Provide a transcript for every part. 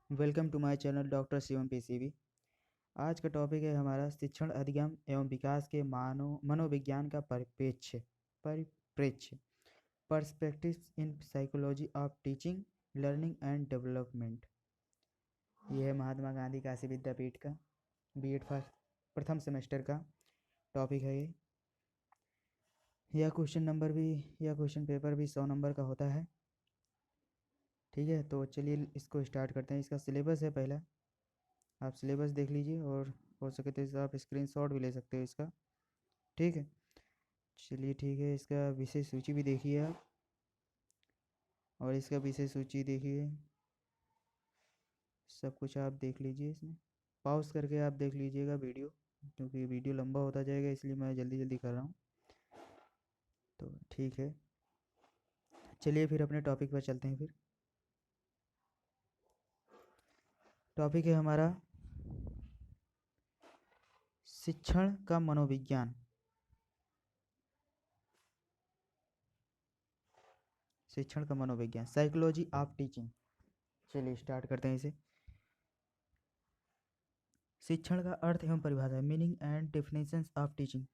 Welcome to my channel doctor Shivam PCB. आज का topic है हमारा शिक्षण अधिगम एवं विकास के मनोविज्ञान का परिप्रेक्ष्य perspectives in psychology of teaching learning and development. ये है महात्मा गांधी काशी विद्यापीठ का बीएड फर्स्ट प्रथम सेमेस्टर का टॉपिक है ये। यह क्वेश्चन पेपर भी 100 नंबर का होता है। ठीक है, तो चलिए इसको स्टार्ट करते हैं। इसका सिलेबस है पहला, आप सिलेबस देख लीजिए और हो सके तो आप स्क्रीनशॉट भी ले सकते हो इसका। ठीक है, चलिए ठीक है। इसका विषय सूची भी देखिए आप, और इसका विषय सूची देखिए, सब कुछ आप देख लीजिए। इसमें पॉज करके आप देख लीजिएगा वीडियो, क्योंकि वीडियो लंबा होता जाएगा, इसलिए मैं जल्दी जल्दी कर रहा हूँ। तो ठीक है, चलिए फिर अपने टॉपिक पर चलते हैं। फिर टॉपिक है हमारा शिक्षण का मनोविज्ञान। शिक्षण का मनोविज्ञान, साइकोलॉजी ऑफ टीचिंग। चलिए स्टार्ट करते हैं इसे। शिक्षण का अर्थ एवं परिभाषा, meaning and definitions of teaching.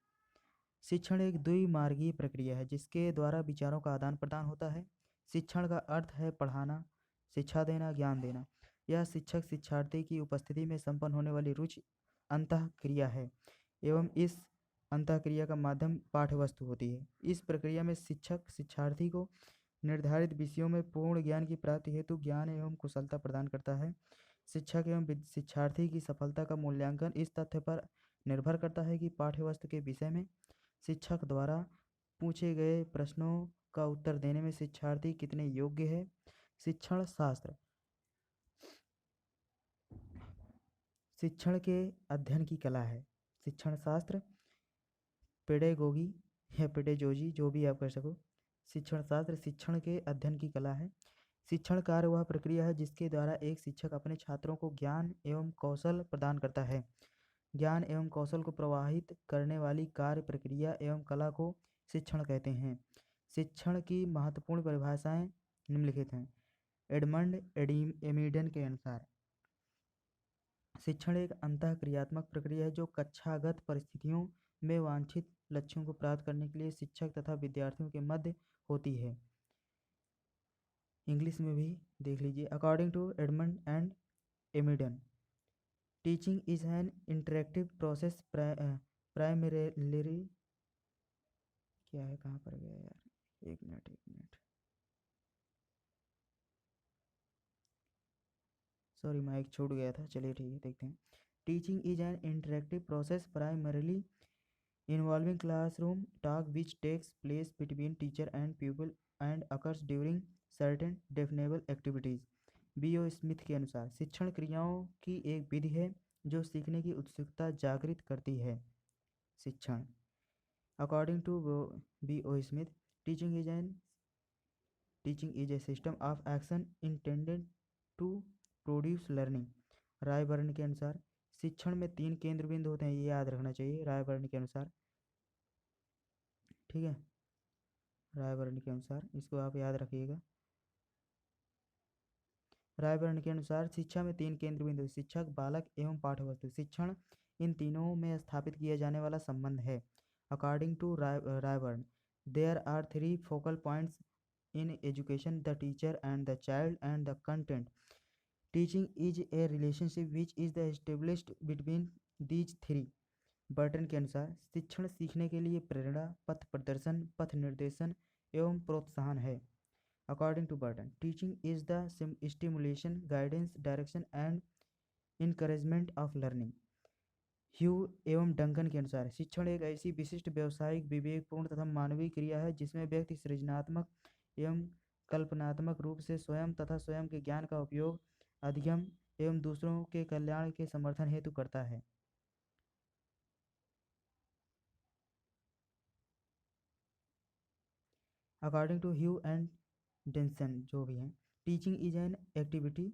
शिक्षण एक द्विमार्गीय प्रक्रिया है जिसके द्वारा विचारों का आदान प्रदान होता है। शिक्षण का अर्थ है पढ़ाना, शिक्षा देना, ज्ञान देना। यह शिक्षक शिक्षार्थी की उपस्थिति में संपन्न होने वाली रुचि अंतः क्रिया है एवं इस अंतः क्रिया का माध्यम पाठ्यवस्तु होती है। इस प्रक्रिया में शिक्षक शिक्षार्थी को निर्धारित विषयों में पूर्ण ज्ञान की प्राप्ति हेतु ज्ञान एवं कुशलता प्रदान करता है। शिक्षक एवं शिक्षार्थी की सफलता का मूल्यांकन इस तथ्य पर निर्भर करता है कि पाठ्यवस्तु के विषय में शिक्षक द्वारा पूछे गए प्रश्नों का उत्तर देने में शिक्षार्थी कितने योग्य है। शिक्षण शास्त्र शिक्षण के अध्ययन की कला है। शिक्षण शास्त्र पेडेगोगी या पेडेजोजी, जो भी आप कर सको। शिक्षण शास्त्र शिक्षण के अध्ययन की कला है। शिक्षण कार्य वह प्रक्रिया है जिसके द्वारा एक शिक्षक अपने छात्रों को ज्ञान एवं कौशल प्रदान करता है। ज्ञान एवं कौशल को प्रवाहित करने वाली कार्य प्रक्रिया एवं कला को शिक्षण कहते हैं। शिक्षण की महत्वपूर्ण परिभाषाएं निम्नलिखित हैं। एडमंड एमिडन के अनुसार शिक्षण एक अंतः क्रियात्मक प्रक्रिया है जो कक्षागत परिस्थितियों में वांछित लक्ष्यों को प्राप्त करने के लिए शिक्षक तथा विद्यार्थियों के मध्य होती है। इंग्लिश में भी देख लीजिए। According to Edmund and Amidon, teaching is an interactive process primarily, क्या है, कहाँ पर गया यार, एक मिनट, सॉरी माइक छूट गया था। चलिए ठीक है, देखते हैं। Teaching is an interactive process primarily involving classroom talk which takes place between teacher and pupil and occurs during certain definable activities। B.O. Smith के अनुसार शिक्षण क्रियाओं की एक विधि है जो सीखने की उत्सुकता जागृत करती है। शिक्षण according to B.O. Smith, teaching is a system of action intended to produce learning. Ryburn के अनुसार शिक्षण में 3 केंद्र बिंदु होते हैं, ये याद रखना चाहिए रायबर्न के अनुसार। ठीक है, रायबर्न के अनुसार इसको आप याद रखिएगा। रायबर्न के अनुसार शिक्षा में 3 केंद्र बिंदु, शिक्षक, बालक एवं पाठ्यवस्तु। शिक्षण इन तीनों में स्थापित किया जाने वाला संबंध है। According to Ryburn, there are 3 focal points in education, the teacher and the child and the content. Teaching is a relationship which is the established between these 3। Burton के अनुसार शिक्षण सीखने के लिए प्रेरणा, पथ प्रदर्शन, पथ निर्देशन एवं प्रोत्साहन है। According to Burton, teaching is the stimulation, guidance, direction and encouragement of learning. Hugh एवं डंकन के अनुसार शिक्षण एक ऐसी विशिष्ट व्यावसायिक, विवेकपूर्ण तथा मानवीय क्रिया है जिसमें व्यक्ति सृजनात्मक एवं कल्पनात्मक रूप से स्वयं तथा स्वयं के ज्ञान का उपयोग अधिगम एवं दूसरों के कल्याण के समर्थन हेतु करता है। अकॉर्डिंग टू ह्यू एंड डेंसन, जो भी हैं, teaching is an activity,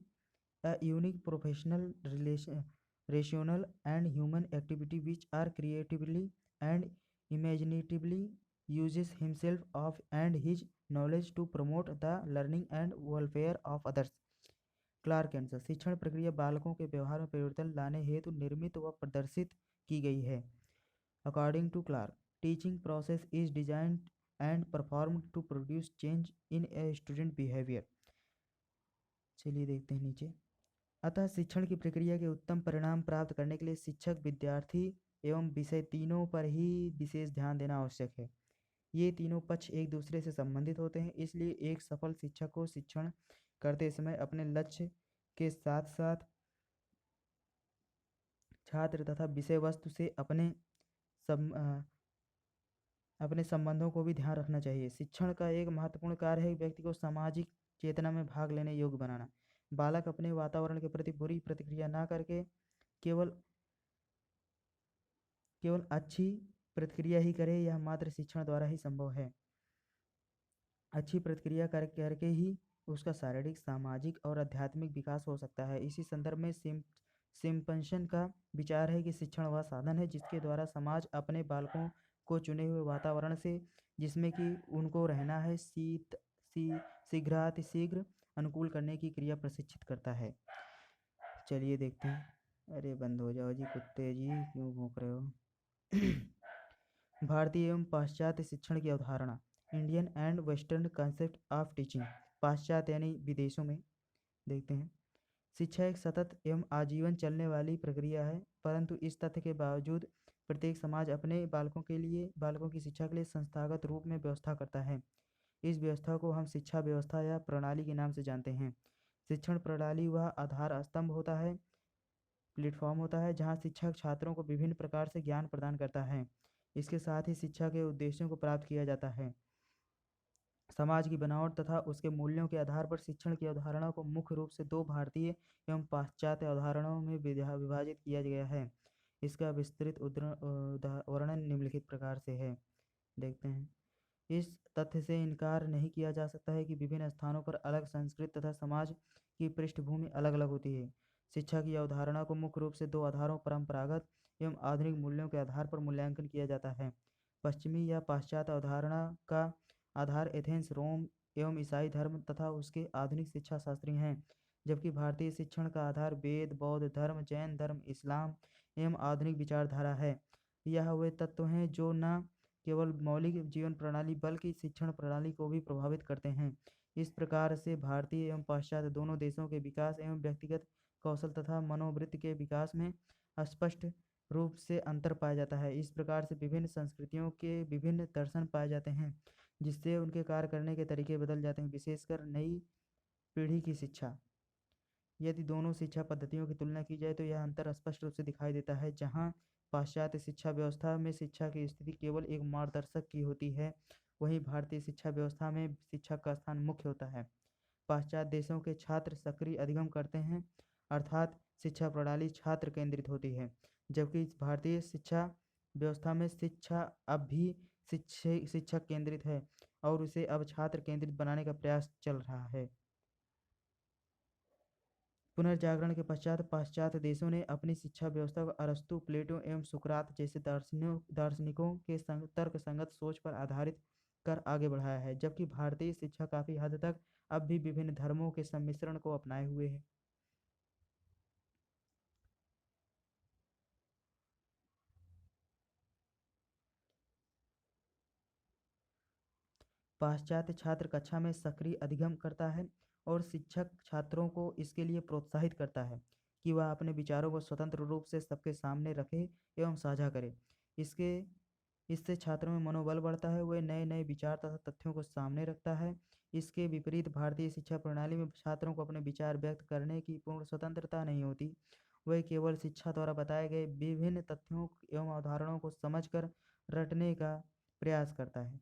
a unique professional relation, rational and human activity which are creatively and imaginatively uses himself of and his knowledge to promote the learning and welfare of others। Clark answer. शिक्षण प्रक्रिया बालकों के व्यवहार में परिवर्तन लाने हेतु निर्मित व प्रदर्शित की गई है। According to Clark, teaching process is designed and performed to produce change in a student behaviour. चलिए देखते हैं नीचे। अतः शिक्षण की प्रक्रिया के उत्तम परिणाम प्राप्त करने के लिए शिक्षक, विद्यार्थी एवं विषय तीनों पर ही विशेष ध्यान देना आवश्यक है। ये तीनों पक्ष एक दूसरे से संबंधित होते हैं, इसलिए एक सफल शिक्षक को शिक्षण करते समय अपने लक्ष्य के साथ साथ छात्र तथा विषय वस्तु से अपने संबंधों को भी ध्यान रखना चाहिए। शिक्षण का एक महत्वपूर्ण कार्य है व्यक्ति को सामाजिक चेतना में भाग लेने योग्य बनाना। बालक अपने वातावरण के प्रति बुरी प्रतिक्रिया ना करके केवल केवल अच्छी प्रतिक्रिया ही करे, यह मात्र शिक्षण द्वारा ही संभव है। अच्छी प्रतिक्रिया करके ही उसका शारीरिक, सामाजिक और आध्यात्मिक विकास हो सकता है। इसी संदर्भ में सिम्पसन का विचार है कि शिक्षण वह साधन है जिसके द्वारा समाज अपने बालकों को चुने हुए वातावरण से, जिसमें कि उनको रहना है, शीघ्रातिशीघ्र अनुकूल करने की क्रिया प्रशिक्षित करता है। चलिए देखते हैं। अरे बंद हो जाओ जी कुत्ते जी, क्यों भौंक रहे हो। भारतीय एवं पाश्चात्य शिक्षण की अवधारणा। Indian and western concept of teaching. पाश्चात्य यानी विदेशों में। देखते हैं। शिक्षा एक सतत एवं आजीवन चलने वाली प्रक्रिया है, परंतु इस तथ्य के बावजूद प्रत्येक समाज अपने बालकों की शिक्षा के लिए संस्थागत रूप में व्यवस्था करता है। इस व्यवस्था को हम शिक्षा व्यवस्था या प्रणाली के नाम से जानते हैं। शिक्षण प्रणाली वह आधार स्तंभ होता है, प्लेटफॉर्म होता है, जहाँ शिक्षक छात्रों को विभिन्न प्रकार से ज्ञान प्रदान करता है। इसके साथ ही शिक्षा के उद्देश्यों को प्राप्त किया जाता है। समाज की बनावट तथा उसके मूल्यों के आधार पर शिक्षण की अवधारणा को मुख्य रूप से दो भारतीय एवं पाश्चात्य अवधारणाओं में विभाजित किया गया है। इसका विस्तृत वर्णन निम्नलिखित प्रकार से है। देखते हैं। इस तथ्य से इनकार नहीं किया जा सकता है कि विभिन्न स्थानों पर अलग संस्कृति तथा समाज की पृष्ठभूमि अलग अलग होती है। शिक्षा की अवधारणा को मुख्य रूप से दो आधारों, परंपरागत एवं आधुनिक मूल्यों के आधार पर मूल्यांकन किया जाता है। पश्चिमी या पाश्चात्य अवधारणा का आधार एथेंस, रोम एवं ईसाई धर्म तथा उसके आधुनिक शिक्षा शास्त्री हैं, जबकि भारतीय शिक्षण का आधार वेद, बौद्ध धर्म, जैन धर्म, इस्लाम एवं आधुनिक विचारधारा है। यह वे तत्व हैं जो न केवल मौलिक जीवन प्रणाली बल्कि शिक्षण प्रणाली को भी प्रभावित करते हैं। इस प्रकार से भारतीय एवं पाश्चात्य दोनों देशों के विकास एवं व्यक्तिगत कौशल तथा मनोवृत्ति के विकास में स्पष्ट रूप से अंतर पाया जाता है। इस प्रकार से विभिन्न संस्कृतियों के विभिन्न दर्शन पाए जाते हैं, जिससे उनके कार्य करने के तरीके बदल जाते हैं। विशेषकर नई पीढ़ी की शिक्षा, यदि दोनों शिक्षा पद्धतियों की तुलना की जाए तो यह अंतर स्पष्ट रूप से दिखाई देता है। जहाँ पाश्चात्य शिक्षा व्यवस्था में शिक्षा की स्थिति केवल एक मार्गदर्शक की होती है, वहीं भारतीय शिक्षा व्यवस्था में शिक्षक का स्थान मुख्य होता है। पाश्चात्य देशों के छात्र सक्रिय अधिगम करते हैं, अर्थात शिक्षा प्रणाली छात्र केंद्रित होती है, जबकि भारतीय शिक्षा व्यवस्था में शिक्षा अब भी शिक्षक केंद्रित है और उसे अब छात्र केंद्रित बनाने का प्रयास चल रहा है। पुनर्जागरण के पश्चात पाश्चात्य देशों ने अपनी शिक्षा व्यवस्था को अरस्तु, प्लेटो एवं सुकरात जैसे दार्शनिकों के तर्क संगत सोच पर आधारित कर आगे बढ़ाया है, जबकि भारतीय शिक्षा काफी हद तक अब भी विभिन्न धर्मों के सम्मिश्रण को अपनाए हुए है। पाश्चात्य छात्र कक्षा में सक्रिय अधिगम करता है और शिक्षक छात्रों को इसके लिए प्रोत्साहित करता है कि वह अपने विचारों को स्वतंत्र रूप से सबके सामने रखे एवं साझा करे। इसके इससे छात्रों में मनोबल बढ़ता है, वह नए नए विचार तथा तथ्यों को सामने रखता है। इसके विपरीत भारतीय शिक्षा प्रणाली में छात्रों को अपने विचार व्यक्त करने की पूर्ण स्वतंत्रता नहीं होती। वह केवल शिक्षा द्वारा बताए गए विभिन्न तथ्यों एवं अवधारणाओं को समझकर रटने का प्रयास करता है।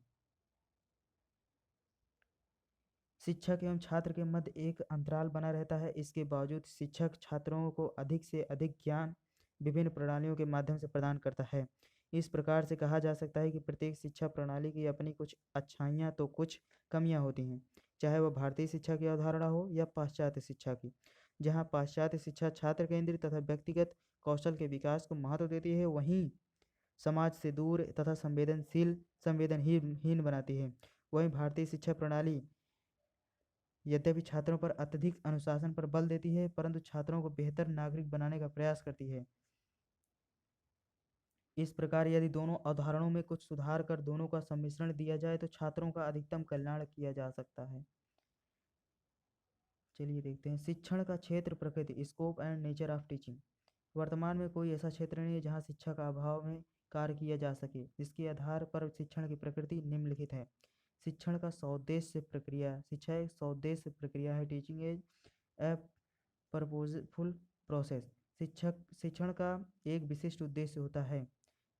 शिक्षक एवं छात्र के मध्य एक अंतराल बना रहता है। इसके बावजूद शिक्षक छात्रों को अधिक से अधिक ज्ञान विभिन्न प्रणालियों के माध्यम से प्रदान करता है। इस प्रकार से कहा जा सकता है कि प्रत्येक शिक्षा प्रणाली की अपनी कुछ अच्छाइयाँ तो कुछ कमियाँ होती हैं, चाहे वह भारतीय शिक्षा की अवधारणा हो या पाश्चात्य शिक्षा की। जहाँ पाश्चात्य शिक्षा छात्र केंद्रित तथा व्यक्तिगत कौशल के विकास को महत्व देती है, वहीं समाज से दूर तथा संवेदनहीन बनाती है। वहीं भारतीय शिक्षा प्रणाली यद्यपि छात्रों पर अत्यधिक अनुशासन पर बल देती है, परंतु छात्रों को बेहतर नागरिक बनाने का प्रयास करती है। इस प्रकार यदि दोनों अवधारणाओं में कुछ सुधार कर दोनों का सम्मिश्रण दिया जाए तो छात्रों का अधिकतम कल्याण किया जा सकता है। चलिए देखते हैं शिक्षण का क्षेत्र, प्रकृति, scope and nature of teaching. वर्तमान में कोई ऐसा क्षेत्र नहीं है जहाँ शिक्षा का अभाव में कार्य किया जा सके। इसके आधार पर शिक्षण की प्रकृति निम्नलिखित है। शिक्षण का सौद्देश्य प्रक्रिया। शिक्षा एक सौद्देश्य प्रक्रिया है। Teaching is a purposeful process. शिक्षण का एक विशिष्ट उद्देश्य होता है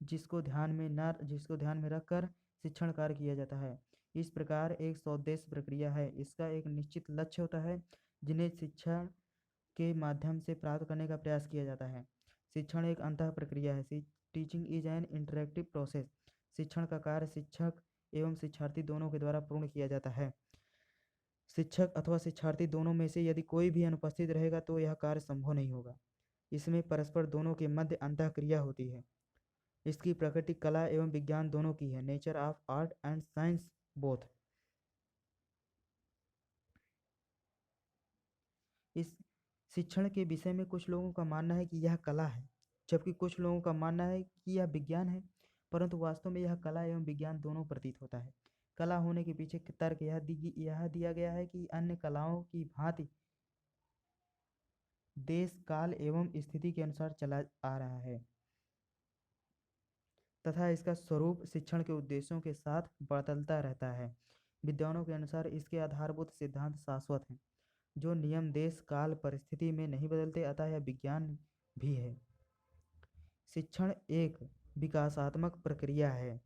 जिसको ध्यान में रखकर शिक्षण कार्य किया जाता है। इस प्रकार एक सौद्देश्य प्रक्रिया है। इसका एक निश्चित लक्ष्य होता है जिन्हें शिक्षा के माध्यम से प्राप्त करने का प्रयास किया जाता है। शिक्षण एक अंतः प्रक्रिया है। Teaching is an interactive process. शिक्षण का कार्य शिक्षक एवं शिक्षार्थी दोनों के द्वारा पूर्ण किया जाता है। शिक्षक अथवा शिक्षार्थी दोनों में से यदि कोई भी अनुपस्थित रहेगा तो यह कार्य संभव नहीं होगा। इसमें परस्पर दोनों के मध्य अंतः क्रिया होती है। इसकी प्रकृति कला एवं विज्ञान दोनों की है। Nature of art and science both. इस शिक्षण के विषय में कुछ लोगों का मानना है कि यह कला है, जबकि कुछ लोगों का मानना है कि यह विज्ञान है, परंतु वास्तव में यह कला एवं विज्ञान दोनों प्रतीत होता है। कला होने के पीछे तर्क यह दिया गया है कि अन्य कलाओं की भांति देश, काल एवं स्थिति के अनुसार चला आ रहा है तथा इसका स्वरूप शिक्षण के उद्देश्यों के साथ बदलता रहता है। विद्वानों के अनुसार इसके आधारभूत सिद्धांत शाश्वत हैं, जो नियम देश, काल, परिस्थिति में नहीं बदलते, अतः यह विज्ञान भी है। शिक्षण एक विकासात्मक प्रक्रिया है।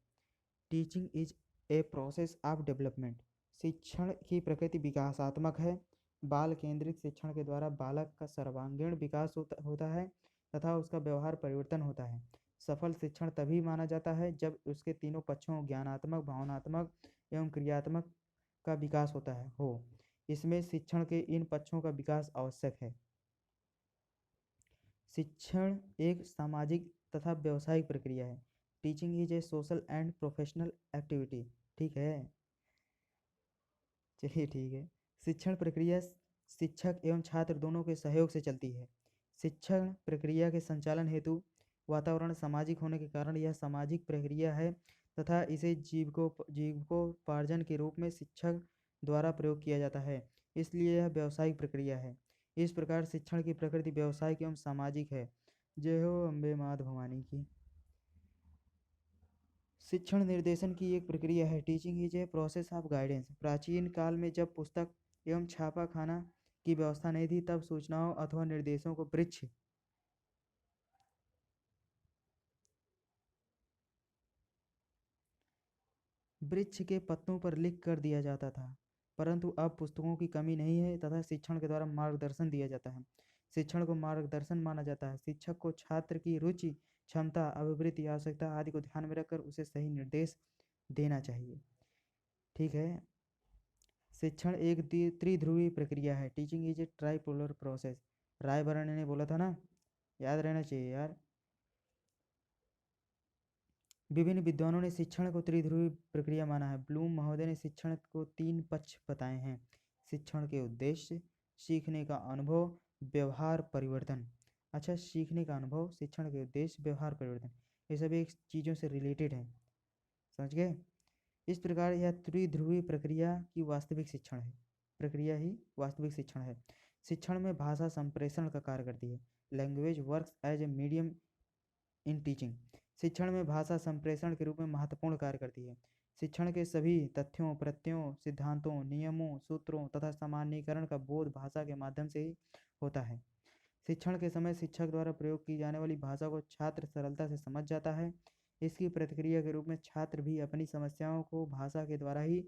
Teaching is a process of development. शिक्षण की प्रकृति विकासात्मक है। बाल केंद्रित शिक्षण के द्वारा बालक का सर्वांगीण विकास होता है तथा उसका व्यवहार परिवर्तन होता है। सफल शिक्षण तभी माना जाता है जब उसके तीनों पक्षों ज्ञानात्मक, भावनात्मक एवं क्रियात्मक का विकास होता है हो। इसमें शिक्षण के इन पक्षों का विकास आवश्यक है। शिक्षण एक सामाजिक तथा व्यावसायिक प्रक्रिया है। Teaching is A social and professional activity. ठीक है, चलिए ठीक है। शिक्षण प्रक्रिया शिक्षक एवं छात्र दोनों के सहयोग से चलती है। शिक्षण प्रक्रिया के संचालन हेतु वातावरण सामाजिक होने के कारण यह सामाजिक प्रक्रिया है तथा इसे जीविकोपार्जन के रूप में शिक्षक द्वारा प्रयोग किया जाता है, इसलिए यह व्यावसायिक प्रक्रिया है। इस प्रकार शिक्षण की प्रकृति व्यावसायिक एवं सामाजिक है। जय हो अम्बे मात भवानी की। शिक्षण निर्देशन की एक प्रक्रिया है। Teaching is a process of guidance. प्राचीन काल में जब पुस्तक एवं छापा खाना की व्यवस्था नहीं थी, तब सूचनाओं अथवा निर्देशों को वृक्ष के पत्तों पर लिख कर दिया जाता था, परंतु अब पुस्तकों की कमी नहीं है तथा शिक्षण के द्वारा मार्गदर्शन दिया जाता है। शिक्षण को मार्गदर्शन माना जाता है। शिक्षक को छात्र की रुचि, क्षमता, अभिवृत्ति, आवश्यकता आदि को ध्यान में रखकर उसे सही निर्देश देना चाहिए। ठीक है। शिक्षण एक त्रिध्रुवी प्रक्रिया है। Teaching is A tripolar process. Raebareli ने बोला था ना, याद रहना चाहिए यार। विभिन्न विद्वानों ने शिक्षण को त्रिध्रुवी प्रक्रिया माना है। ब्लूम महोदय ने शिक्षण को 3 पक्ष बताए हैं। शिक्षण के उद्देश्य, सीखने का अनुभव, व्यवहार परिवर्तन। अच्छा, सीखने का अनुभव, शिक्षण के उद्देश्य, व्यवहार परिवर्तन, ये सभी एक चीज़ों से रिलेटेड है। समझ गए? इस प्रकार यह त्रिध्रुवी प्रक्रिया की वास्तविक शिक्षण है। प्रक्रिया ही वास्तविक शिक्षण है। शिक्षण में भाषा संप्रेषण का कार्य करती है। Language works as a medium in teaching. शिक्षण में भाषा संप्रेषण के रूप में महत्वपूर्ण कार्य करती है। शिक्षण के सभी तथ्यों, प्रत्ययों, सिद्धांतों, नियमों, सूत्रों तथा सामान्यीकरण का बोध भाषा के माध्यम से ही होता है। शिक्षण के समय शिक्षक द्वारा प्रयोग की जाने वाली भाषा को छात्र सरलता से समझ जाता है। इसकी प्रतिक्रिया के रूप में छात्र भी अपनी समस्याओं को भाषा के द्वारा ही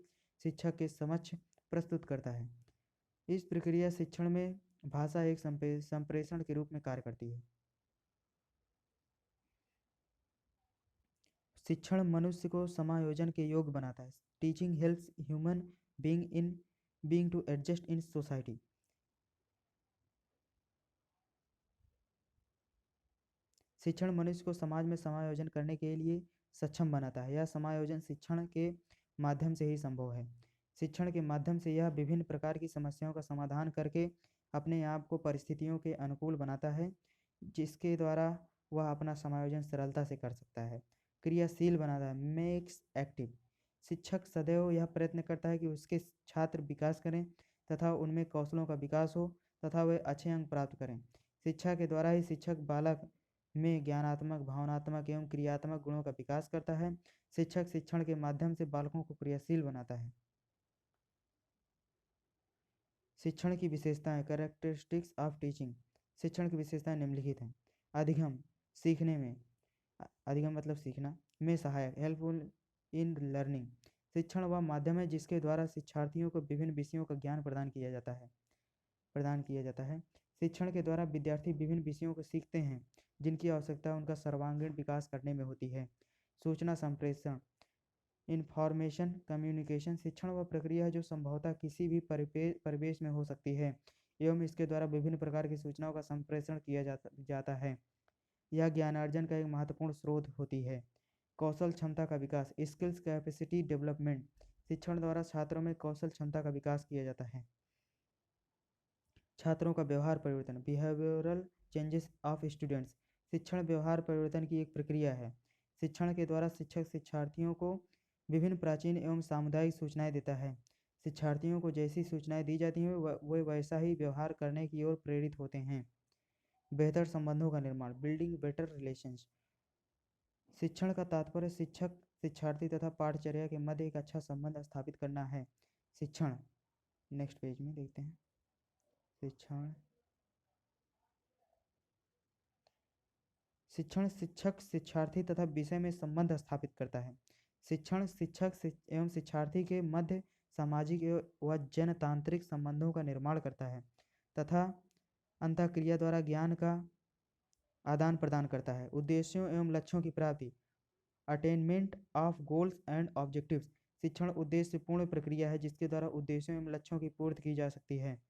शिक्षक के समक्ष प्रस्तुत करता है। इस प्रक्रिया शिक्षण में भाषा एक संप्रेषण के रूप में कार्य करती है। शिक्षण मनुष्य को समायोजन के योग्य बनाता है। Teaching helps human being to adjust in society. शिक्षण मनुष्य को समाज में समायोजन करने के लिए सक्षम बनाता है। यह समायोजन शिक्षण के माध्यम से ही संभव है। शिक्षण के माध्यम से यह विभिन्न प्रकार की समस्याओं का समाधान करके अपने आप को परिस्थितियों के अनुकूल बनाता है, जिसके द्वारा वह अपना समायोजन सरलता से कर सकता है। क्रियाशील बनाता है, मेक्स एक्टिव। शिक्षक सदैव यह प्रयत्न करता है कि उसके छात्र विकास करें तथा उनमें कौशलों का विकास हो तथा वे अच्छे अंक प्राप्त करें। शिक्षा के द्वारा ही शिक्षक बालक में ज्ञानात्मक, भावनात्मक एवं क्रियात्मक गुणों का विकास करता है। शिक्षक शिक्षण के माध्यम से बालकों को क्रियाशील बनाता है। शिक्षण की विशेषताएं, कैरेक्टरिस्टिक्स ऑफ टीचिंग। शिक्षण की विशेषताएं निम्नलिखित हैं। अधिगम, सीखने में, अधिगम मतलब सीखना में सहायक, हेल्पफुल इन लर्निंग। शिक्षण वह माध्यम है जिसके द्वारा शिक्षार्थियों को विभिन्न विषयों का ज्ञान प्रदान किया जाता है। शिक्षण के द्वारा विद्यार्थी विभिन्न विषयों को सीखते हैं जिनकी आवश्यकता उनका सर्वांगीण विकास करने में होती है। सूचना संप्रेषण, इंफॉर्मेशन कम्युनिकेशन। शिक्षण वह प्रक्रिया है जो संभवतः किसी भी परिवेश में हो सकती है एवं इसके द्वारा विभिन्न प्रकार की सूचनाओं का संप्रेषण किया जाता है। यह ज्ञानार्जन का एक महत्वपूर्ण स्रोत होती है। कौशल क्षमता का विकास, स्किल्स कैपेसिटी डेवलपमेंट। शिक्षण द्वारा छात्रों में कौशल क्षमता का विकास किया जाता है। छात्रों का व्यवहार परिवर्तन, बिहेवियरल चेंजेस ऑफ स्टूडेंट्स। शिक्षण व्यवहार परिवर्तन की एक प्रक्रिया है। शिक्षण के द्वारा शिक्षक शिक्षार्थियों को विभिन्न प्राचीन एवं सामुदायिक सूचनाएं देता है। शिक्षार्थियों को जैसी सूचनाएं दी जाती हैं वे वैसा ही व्यवहार करने की ओर प्रेरित होते हैं। बेहतर संबंधों का निर्माण, बिल्डिंग बेटर रिलेशंस। शिक्षण का तात्पर्य शिक्षक, शिक्षार्थी तथा पाठचर्या के मध्य एक अच्छा संबंध स्थापित करना है। शिक्षण, नेक्स्ट पेज में देखते हैं। शिक्षण शिक्षक, शिक्षार्थी तथा विषय में संबंध स्थापित करता है। शिक्षण शिक्षक एवं शिक्षार्थी के मध्य सामाजिक व जनतांत्रिक संबंधों का निर्माण करता है तथा अंतःक्रिया द्वारा ज्ञान का आदान प्रदान करता है। उद्देश्यों एवं लक्ष्यों की प्राप्ति, attainment of goals and objectives. शिक्षण उद्देश्यपूर्ण प्रक्रिया है जिसके द्वारा उद्देश्यों एवं लक्ष्यों की पूर्ति की जा सकती है।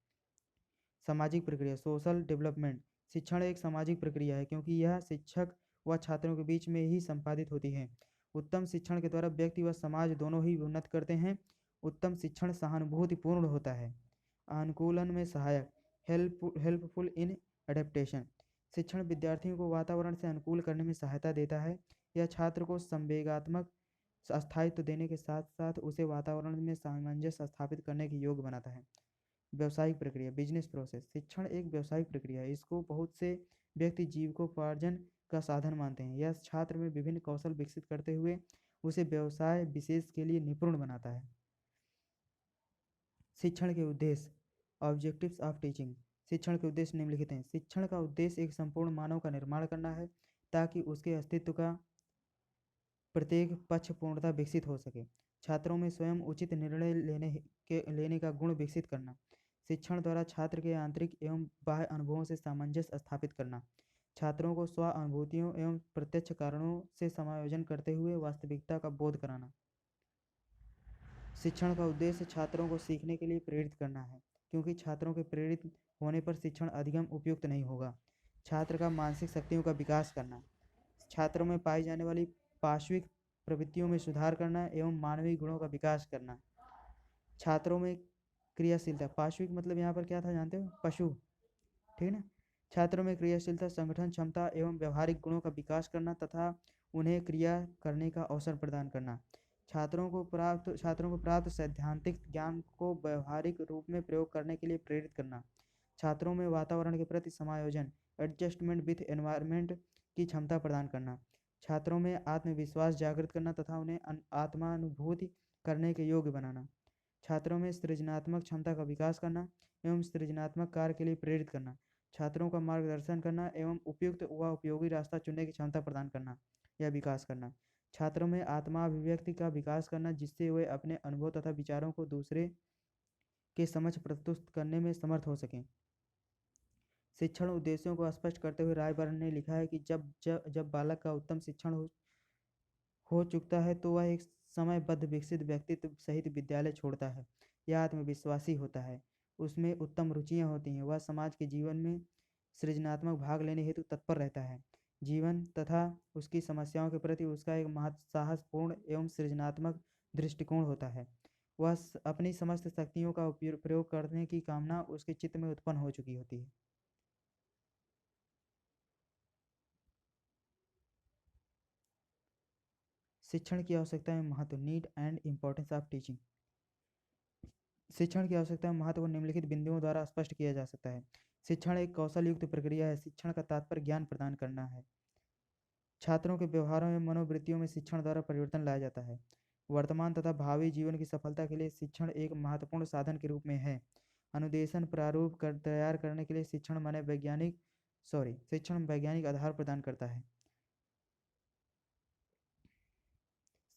सामाजिक प्रक्रिया, सोशल डेवलपमेंट। शिक्षण एक सामाजिक प्रक्रिया है क्योंकि यह शिक्षक व छात्रों के बीच में ही संपादित होती है। उत्तम शिक्षण के द्वारा व्यक्ति व समाज दोनों ही उन्नत करते हैं। उत्तम शिक्षण सहानुभूतिपूर्ण होता है। अनुकूलन में सहायक, हेल्पफुल इन एडेप्टेशन। शिक्षण विद्यार्थियों को वातावरण से अनुकूल करने में सहायता देता है। यह छात्र को संवेगात्मक स्थायित्व देने के साथ साथ उसे वातावरण में सामंजस्य स्थापित करने के योग्य बनाता है। व्यावसायिक प्रक्रिया, बिजनेस प्रोसेस। शिक्षण एक व्यावसायिक प्रक्रिया है। इसको बहुत से व्यक्ति जीविकोपार्जन का साधन मानते हैं। यह छात्र में विभिन्न कौशल विकसित करते हुए उसे व्यवसाय विशेष के लिए निपुण बनाता है। शिक्षण के उद्देश्य, ऑब्जेक्टिव्स ऑफ टीचिंग। शिक्षण के उद्देश्य निम्नलिखित हैं। शिक्षण का उद्देश्य एक संपूर्ण मानव का निर्माण करना है ताकि उसके अस्तित्व का प्रत्येक पक्ष पूर्णतः विकसित हो सके। छात्रों में स्वयं उचित निर्णय लेने का गुण विकसित करना। शिक्षण द्वारा छात्र के आंतरिक एवं बाह्य अनुभवों से सामंजस्य स्थापित करना। छात्रों को स्व अनुभूतियों एवं प्रत्यक्ष कारणों से समायोजन करते हुए वास्तविकता का बोध कराना। शिक्षण का उद्देश्य छात्रों को सीखने के लिए प्रेरित करना है क्योंकि छात्रों के प्रेरित होने पर शिक्षण अधिगम उपयुक्त नहीं होगा। छात्र का मानसिक शक्तियों का विकास करना। छात्रों में पाई जाने वाली पाशविक प्रवृत्तियों में सुधार करना एवं मानवीय गुणों का विकास करना। छात्रों में क्रियाशीलता, पाशविक मतलब यहाँ पर क्या था जानते हो, पशु, ठीक है ना। छात्रों में क्रियाशीलता, संगठन क्षमता एवं व्यवहारिक गुणों का विकास करना तथा उन्हें क्रिया करने का अवसर प्रदान करना। छात्रों को प्राप्त सैद्धांतिक ज्ञान को व्यवहारिक रूप में प्रयोग करने के लिए प्रेरित करना। छात्रों में वातावरण के प्रति समायोजन, एडजस्टमेंट विथ एनवायरनमेंट की क्षमता प्रदान करना। छात्रों में आत्मविश्वास जागृत करना तथा उन्हें आत्मानुभूति करने के योग्य बनाना। छात्रों में सृजनात्मक क्षमता का विकास करना एवं सृजनात्मक कार्य के लिए प्रेरित करना। छात्रों का मार्गदर्शन करना एवं उपयुक्त व उपयोगी रास्ता चुनने की क्षमता प्रदान करना या विकास करना। छात्रों में आत्माभिव्यक्ति का विकास करना जिससे वे अपने अनुभव तथा विचारों को दूसरे के समक्ष प्रस्तुत करने में समर्थ हो सकें। शिक्षण उद्देश्यों को स्पष्ट करते हुए रायबर्न ने लिखा है कि जब बालक का उत्तम शिक्षण हो चुकता है तो वह एक समयबद्ध विकसित व्यक्तित्व सहित विद्यालय छोड़ता है। यह आत्मविश्वासी होता है, उसमें उत्तम रुचियाँ होती हैं, वह समाज के जीवन में सृजनात्मक भाग लेने हेतु तत्पर रहता है। जीवन तथा उसकी समस्याओं के प्रति उसका एक साहसपूर्ण एवं सृजनात्मक दृष्टिकोण होता है। वह अपनी समस्त शक्तियों का प्रयोग करने की कामना उसके चित्त में उत्पन्न हो चुकी होती है। शिक्षण की आवश्यकता में महत्व, need and importance of teaching. शिक्षण की आवश्यकता में महत्व को निम्नलिखित बिंदुओं द्वारा स्पष्ट किया जा सकता है। शिक्षण एक कौशल युक्त प्रक्रिया है। शिक्षण का तात्पर्य ज्ञान प्रदान करना है। छात्रों के व्यवहारों में मनोवृत्तियों में शिक्षण द्वारा परिवर्तन लाया जाता है। वर्तमान तथा भावी जीवन की सफलता के लिए शिक्षण एक महत्वपूर्ण साधन के रूप में है। अनुदेशन प्रारूप तैयार करने के लिए शिक्षण वैज्ञानिक आधार प्रदान करता है।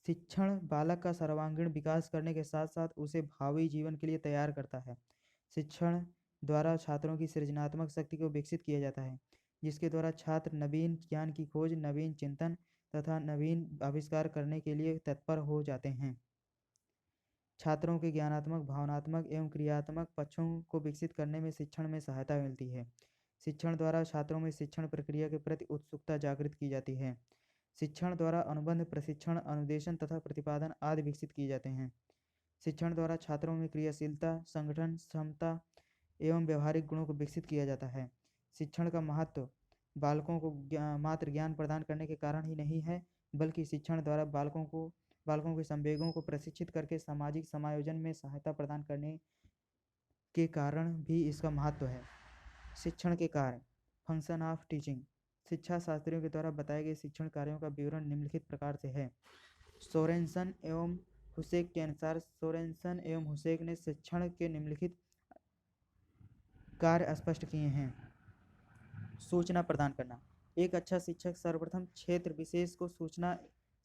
शिक्षण बालक का सर्वांगीण विकास करने के साथ साथ उसे भावी जीवन के लिए तैयार करता है। शिक्षण द्वारा छात्रों की सृजनात्मक शक्ति को विकसित किया जाता है, जिसके द्वारा छात्र नवीन ज्ञान की खोज, नवीन चिंतन तथा नवीन आविष्कार करने के लिए तत्पर हो जाते हैं। छात्रों के ज्ञानात्मक, भावनात्मक एवं क्रियात्मक पक्षों को विकसित करने में शिक्षण में सहायता मिलती है। शिक्षण द्वारा छात्रों में शिक्षण प्रक्रिया के प्रति उत्सुकता जागृत की जाती है। शिक्षण द्वारा अनुबंध, प्रशिक्षण, अनुदेशन तथा प्रतिपादन आदि विकसित किए जाते हैं। शिक्षण द्वारा छात्रों में क्रियाशीलता, संगठन क्षमता एवं व्यवहारिक गुणों को विकसित किया जाता है। शिक्षण का महत्व बालकों को मात्र ज्ञान प्रदान करने के कारण ही नहीं है, बल्कि शिक्षण द्वारा बालकों के संवेगों को प्रशिक्षित करके सामाजिक समायोजन में सहायता प्रदान करने के कारण भी इसका महत्व है। शिक्षण के कार्य, फंक्शन ऑफ टीचिंग। शिक्षा शास्त्रियों के द्वारा बताए गए शिक्षण कार्यों का विवरण निम्नलिखित प्रकार से है। सोरेनसन एवं हुसेक के अनुसार सोरेनसन एवं हुसेक ने शिक्षण के निम्नलिखित कार्य स्पष्ट किए हैं। सूचना प्रदान करना। एक अच्छा शिक्षक सर्वप्रथम क्षेत्र विशेष को सूचना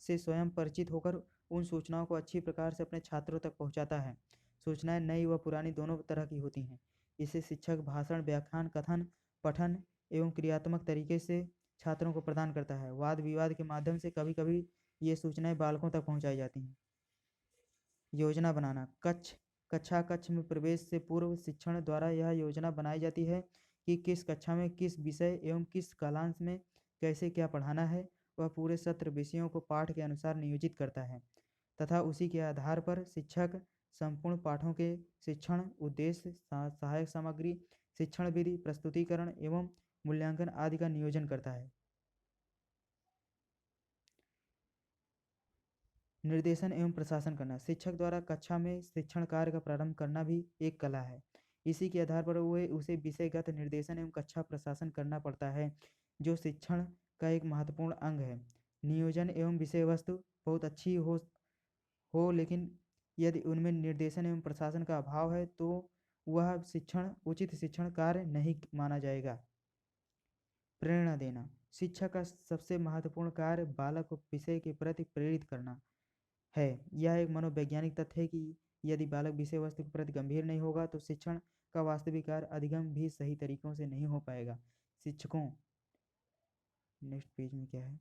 से स्वयं परिचित होकर उन सूचनाओं को अच्छी प्रकार से अपने छात्रों तक पहुंचाता है। सूचनाएं नई व पुरानी दोनों तरह की होती हैं। इसे शिक्षक भाषण, व्याख्यान, कथन, पठन एवं क्रियात्मक तरीके से छात्रों को प्रदान करता है। वाद विवाद के माध्यम से कभी कभी ये सूचनाएं बालकों तक पहुंचाई जाती हैं। योजना बनाना। कक्ष में प्रवेश से पूर्व शिक्षण द्वारा यह योजना बनाई जाती है कि किस कक्षा में किस विषय एवं किस कालांश में कैसे क्या पढ़ाना है। वह पूरे सत्र विषयों को पाठ के अनुसार नियोजित करता है तथा उसी के आधार पर शिक्षक संपूर्ण पाठों के शिक्षण, उद्देश्य, सहायक सामग्री, शिक्षण विधि, प्रस्तुतिकरण एवं मूल्यांकन आदि का नियोजन करता है। निर्देशन एवं प्रशासन करना। शिक्षक द्वारा कक्षा में शिक्षण कार्य का प्रारंभ करना भी एक कला है। इसी के आधार पर उसे विषयगत निर्देशन एवं कक्षा प्रशासन करना पड़ता है, जो शिक्षण का एक महत्वपूर्ण अंग है। नियोजन एवं विषय वस्तु बहुत अच्छी हो लेकिन यदि उनमें निर्देशन एवं प्रशासन का अभाव है तो वह उचित शिक्षण कार्य नहीं माना जाएगा। प्रेरणा देना। शिक्षक का सबसे महत्वपूर्ण कार्य बालक को विषय के प्रति प्रेरित करना है। यह एक मनोवैज्ञानिक तथ्य है कि यदि बालक विषय वस्तु के प्रति गंभीर नहीं होगा तो शिक्षण का वास्तविक कार्य अधिगम भी सही तरीकों से नहीं हो पाएगा। शिक्षकों, नेक्स्ट पेज में क्या है,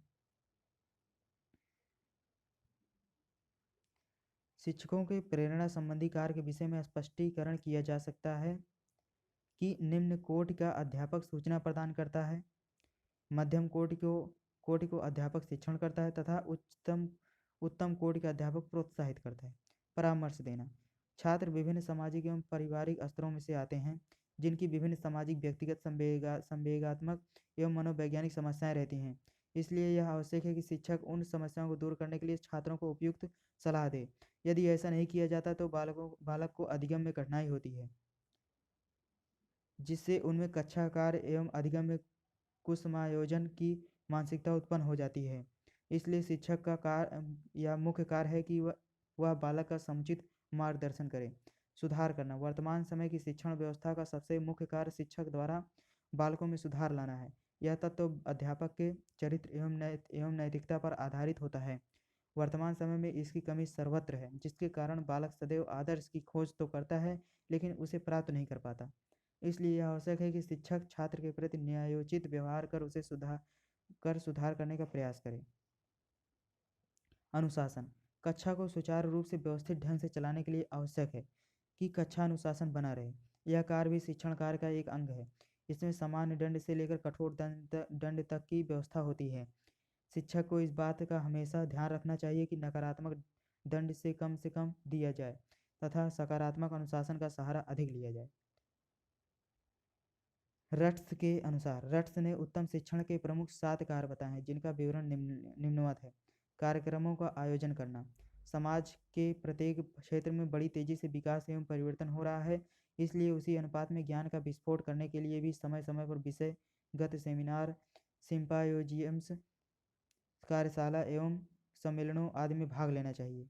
शिक्षकों के प्रेरणा संबंधी कार्य के विषय में स्पष्टीकरण किया जा सकता है कि निम्न कोटि का अध्यापक सूचना प्रदान करता है, मध्यम कोटि को अध्यापक शिक्षण करता है तथा उत्तम कोटि का अध्यापक प्रोत्साहित करता है। परामर्श देना। छात्र विभिन्न सामाजिक एवं पारिवारिक स्तरों में से आते हैं, जिनकी विभिन्न सामाजिक, व्यक्तिगत, संवेगात्मक एवं मनोवैज्ञानिक समस्याएं रहती हैं। इसलिए यह आवश्यक है कि शिक्षक उन समस्याओं को दूर करने के लिए छात्रों को उपयुक्त सलाह दे। यदि ऐसा नहीं किया जाता तो बालक को अधिगम में कठिनाई होती है, जिससे उनमें कक्षा कार्य एवं अधिगम में कुसमायोजन की मानसिकता उत्पन्न हो जाती है। इसलिए शिक्षक का कार्य या मुख्य कार्य है कि वह बालक का समुचित मार्गदर्शन करे। सुधार करना। वर्तमान समय की शिक्षण व्यवस्था का सबसे मुख्य कार्य शिक्षक द्वारा बालकों में सुधार लाना है। यह तत्व अध्यापक के चरित्र एवं नैतिकता पर आधारित होता है। वर्तमान समय में इसकी कमी सर्वत्र है, जिसके कारण बालक सदैव आदर्श की खोज तो करता है लेकिन उसे प्राप्त नहीं कर पाता। इसलिए यह आवश्यक है कि शिक्षक छात्र के प्रति न्यायोचित व्यवहार कर उसे सुधार करने का प्रयास करे। अनुशासन। कक्षा को सुचारू रूप से व्यवस्थित ढंग से चलाने के लिए आवश्यक है कि कक्षा अनुशासन बना रहे। यह कार्य भी शिक्षण कार्य का एक अंग है। इसमें सामान्य दंड से लेकर कठोर दंड तक की व्यवस्था होती है। शिक्षक को इस बात का हमेशा ध्यान रखना चाहिए कि नकारात्मक दंड से कम दिया जाए तथा सकारात्मक अनुशासन का सहारा अधिक लिया जाए। रट्स के अनुसार रट्स ने उत्तम शिक्षण के प्रमुख 7 कार्य बताए हैं, जिनका विवरण निम्नवत है। कार्यक्रमों का आयोजन करना। समाज के प्रत्येक क्षेत्र में बड़ी तेजी से विकास एवं परिवर्तन हो रहा है, इसलिए उसी अनुपात में ज्ञान का विस्फोट करने के लिए भी समय समय पर विषयगत सेमिनार, सिम्पोजियम्स, कार्यशाला एवं सम्मेलनों आदि में भाग लेना चाहिए।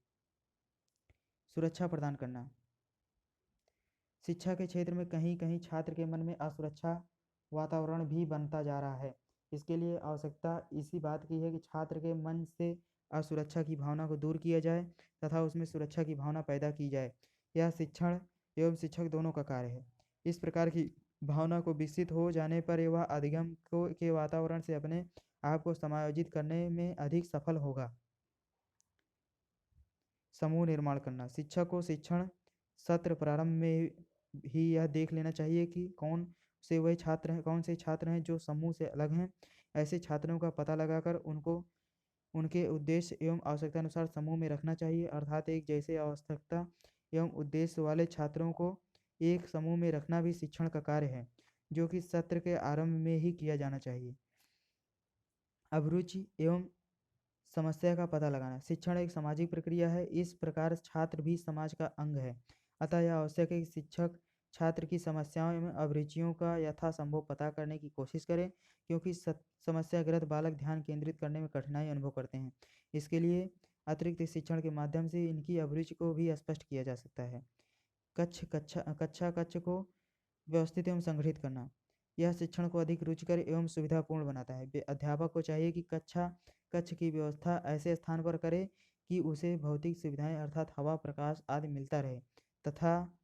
सुरक्षा प्रदान करना। शिक्षा के क्षेत्र में कहीं कहीं छात्र के मन में असुरक्षा वातावरण भी बनता जा रहा है। इसके लिए आवश्यकता इसी बात की है कि छात्र के मन से असुरक्षा की भावना को दूर किया जाए तथा उसमें सुरक्षा की भावना पैदा की जाए। यह शिक्षण एवं शिक्षक दोनों का कार्य है। इस प्रकार की भावना को विकसित हो जाने पर वह अधिगम के वातावरण से अपने आप को समायोजित करने में अधिक सफल होगा। समूह निर्माण करना। शिक्षक को शिक्षण सत्र प्रारंभ में ही यह देख लेना चाहिए कि कौन से छात्र हैं जो समूह से अलग हैं। ऐसे छात्रों का पता लगाकर उनको उनके उद्देश्य एवं आवश्यकता अनुसार समूह में रखना चाहिए। अर्थात एक जैसे आवश्यकता एवं उद्देश्य वाले छात्रों को एक समूह में रखना भी शिक्षण का कार्य है, जो कि सत्र के आरंभ में ही किया जाना चाहिए। अभिरुचि एवं समस्या का पता लगाना। शिक्षण एक सामाजिक प्रक्रिया है, इस प्रकार छात्र भी समाज का अंग है। अतः यह आवश्यक है कि शिक्षक छात्र की समस्याओं एवं अभिरुचियों का यथासंभव पता करने की कोशिश करें, क्योंकि समस्याग्रस्त बालक ध्यान केंद्रित करने में कठिनाई अनुभव करते हैं। इसके लिए अतिरिक्त शिक्षण के माध्यम से इनकी अभिरुचि को भी स्पष्ट किया जा सकता है। कक्षा को व्यवस्थित एवं संगठित करना। यह शिक्षण को अधिक रुचिकर एवं सुविधापूर्ण बनाता है। अध्यापक को चाहिए कि कक्ष की व्यवस्था ऐसे स्थान पर करे कि उसे भौतिक सुविधाएं अर्थात हवा, प्रकाश आदि मिलता रहे तथा